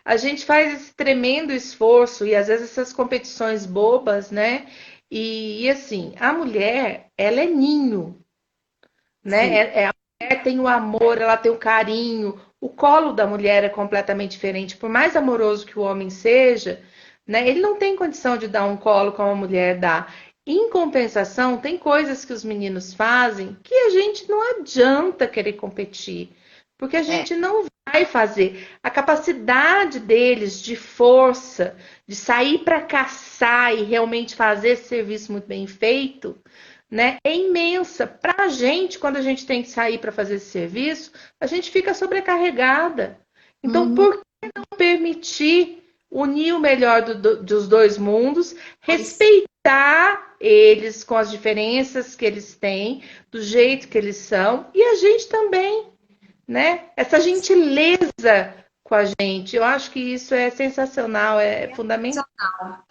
Speaker 2: A gente faz esse tremendo esforço e às vezes essas competições bobas, né? E assim, a mulher, ela é ninho, né?
Speaker 1: Sim.
Speaker 2: A mulher tem o amor, ela tem o carinho. O colo da mulher é completamente diferente. Por mais amoroso que o homem seja, né? Ele não tem condição de dar um colo como a mulher dá. Em compensação, tem coisas que os meninos fazem que a gente não adianta querer competir, porque a
Speaker 1: É.
Speaker 2: gente não vai fazer. A capacidade deles de força, de sair para caçar e realmente fazer esse serviço muito bem feito, né, é imensa. Para a gente, quando a gente tem que sair para fazer esse serviço, a gente fica sobrecarregada. Então,
Speaker 1: Uhum.
Speaker 2: por que não permitir unir o melhor dos dois mundos,
Speaker 1: Pois.
Speaker 2: respeitar eles com as diferenças que eles têm, do jeito que eles são, e a gente também, né? Essa gentileza com a gente, eu acho que isso é sensacional, é fundamental.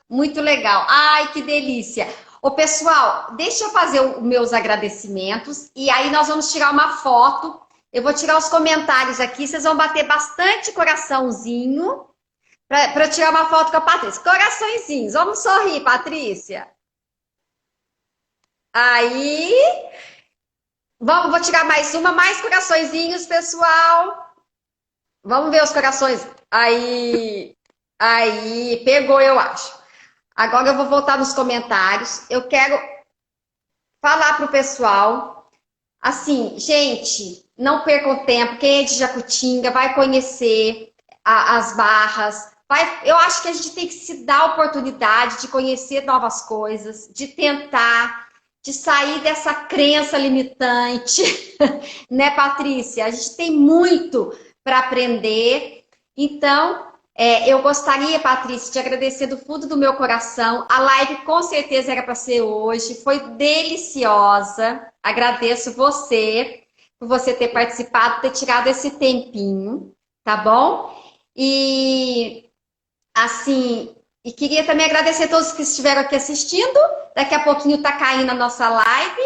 Speaker 1: Muito legal. Ai, que delícia. Ô, pessoal, deixa eu fazer os meus agradecimentos e aí nós vamos tirar uma foto. Eu vou tirar os comentários aqui, vocês vão bater bastante coraçãozinho para tirar uma foto com a Patrícia. Coraçõezinhos, vamos sorrir, Patrícia. Aí, vou tirar mais uma, mais coraçõezinhos, pessoal. Vamos ver os corações. Aí, pegou, eu acho. Agora eu vou voltar nos comentários. Eu quero falar para o pessoal, assim, gente, não percam tempo. Quem é de Jacutinga vai conhecer as barras. Eu acho que a gente tem que se dar a oportunidade de conhecer novas coisas, de tentar, de sair dessa crença limitante, né, Patrícia? A gente tem muito para aprender. Então, eu gostaria, Patrícia, de agradecer do fundo do meu coração. A live com certeza era para ser hoje, foi deliciosa. Agradeço você por você ter participado, ter tirado esse tempinho, tá bom? E assim, e queria também agradecer a todos que estiveram aqui assistindo. Daqui a pouquinho tá caindo a nossa live,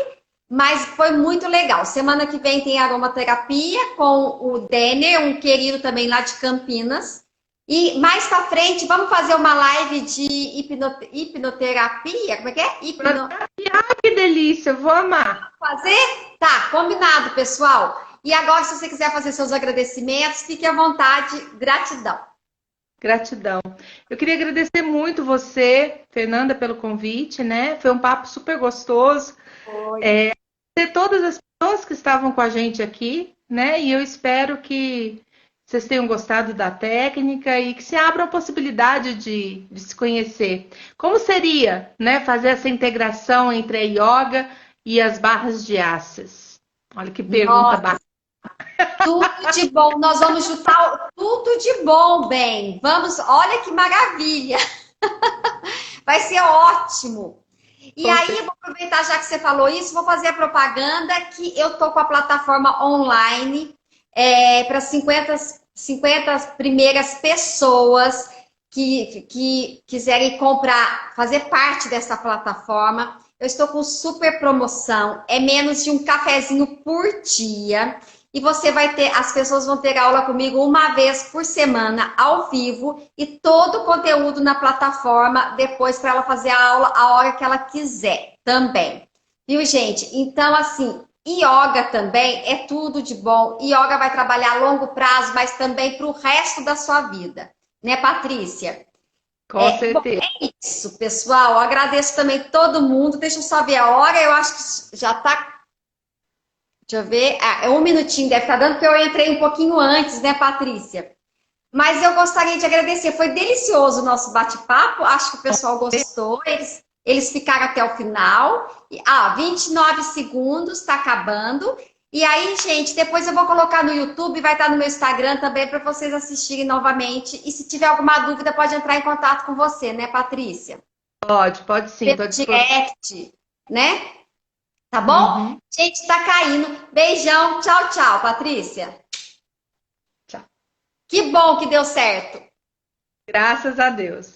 Speaker 1: mas foi muito legal. Semana que vem tem aromaterapia com o Denner, um querido também lá de Campinas. E mais pra frente, vamos fazer uma live de hipnoterapia? Como é que é?
Speaker 2: Ah, que delícia, eu vou amar.
Speaker 1: Fazer? Tá, combinado, pessoal. E agora, se você quiser fazer seus agradecimentos, fique à vontade. Gratidão.
Speaker 2: Gratidão. Eu queria agradecer muito você, Fernanda, pelo convite, né? Foi um papo super gostoso.
Speaker 1: Oi.
Speaker 2: Ter todas as pessoas que estavam com a gente aqui, né? E eu espero que vocês tenham gostado da técnica e que se abra a possibilidade de se conhecer. Como seria, né, fazer essa integração entre a yoga e as barras de access? Olha que pergunta
Speaker 1: Nossa,
Speaker 2: bacana.
Speaker 1: tudo de bom. Nós vamos juntar tudo de bom, bem. Vamos, olha que maravilha. Vai ser ótimo. E aí, eu vou aproveitar, já que você falou isso, vou fazer a propaganda que eu tô com a plataforma online para 50 primeiras pessoas que quiserem comprar, fazer parte dessa plataforma. Eu estou com super promoção, é menos de um cafezinho por dia. E você vai ter, as pessoas vão ter aula comigo uma vez por semana, ao vivo, e todo o conteúdo na plataforma, depois para ela fazer a aula a hora que ela quiser também. Viu, gente? Então, assim, yoga também é tudo de bom. Yoga vai trabalhar a longo prazo, mas também para o resto da sua vida. Né, Patrícia?
Speaker 2: Com
Speaker 1: Bom,
Speaker 2: certeza.
Speaker 1: é isso, pessoal. Eu agradeço também todo mundo. Deixa eu só ver a hora. Eu acho que já está. Deixa eu ver. É 1 minutinho, deve estar dando, porque eu entrei um pouquinho antes, né, Patrícia? Mas eu gostaria de agradecer. Foi delicioso o nosso bate-papo. Acho que o pessoal gostou. Eles ficaram até o final. 29 segundos, está acabando. E aí, gente, depois eu vou colocar no YouTube, vai estar no meu Instagram também para vocês assistirem novamente. E se tiver alguma dúvida, pode entrar em contato com você, né, Patrícia?
Speaker 2: Pode sim,
Speaker 1: Pelo
Speaker 2: estou à disposição.
Speaker 1: direct, né? Tá bom?
Speaker 2: Uhum.
Speaker 1: Gente, tá caindo. Beijão. Tchau, tchau, Patrícia. Que bom que deu certo.
Speaker 2: Graças a Deus.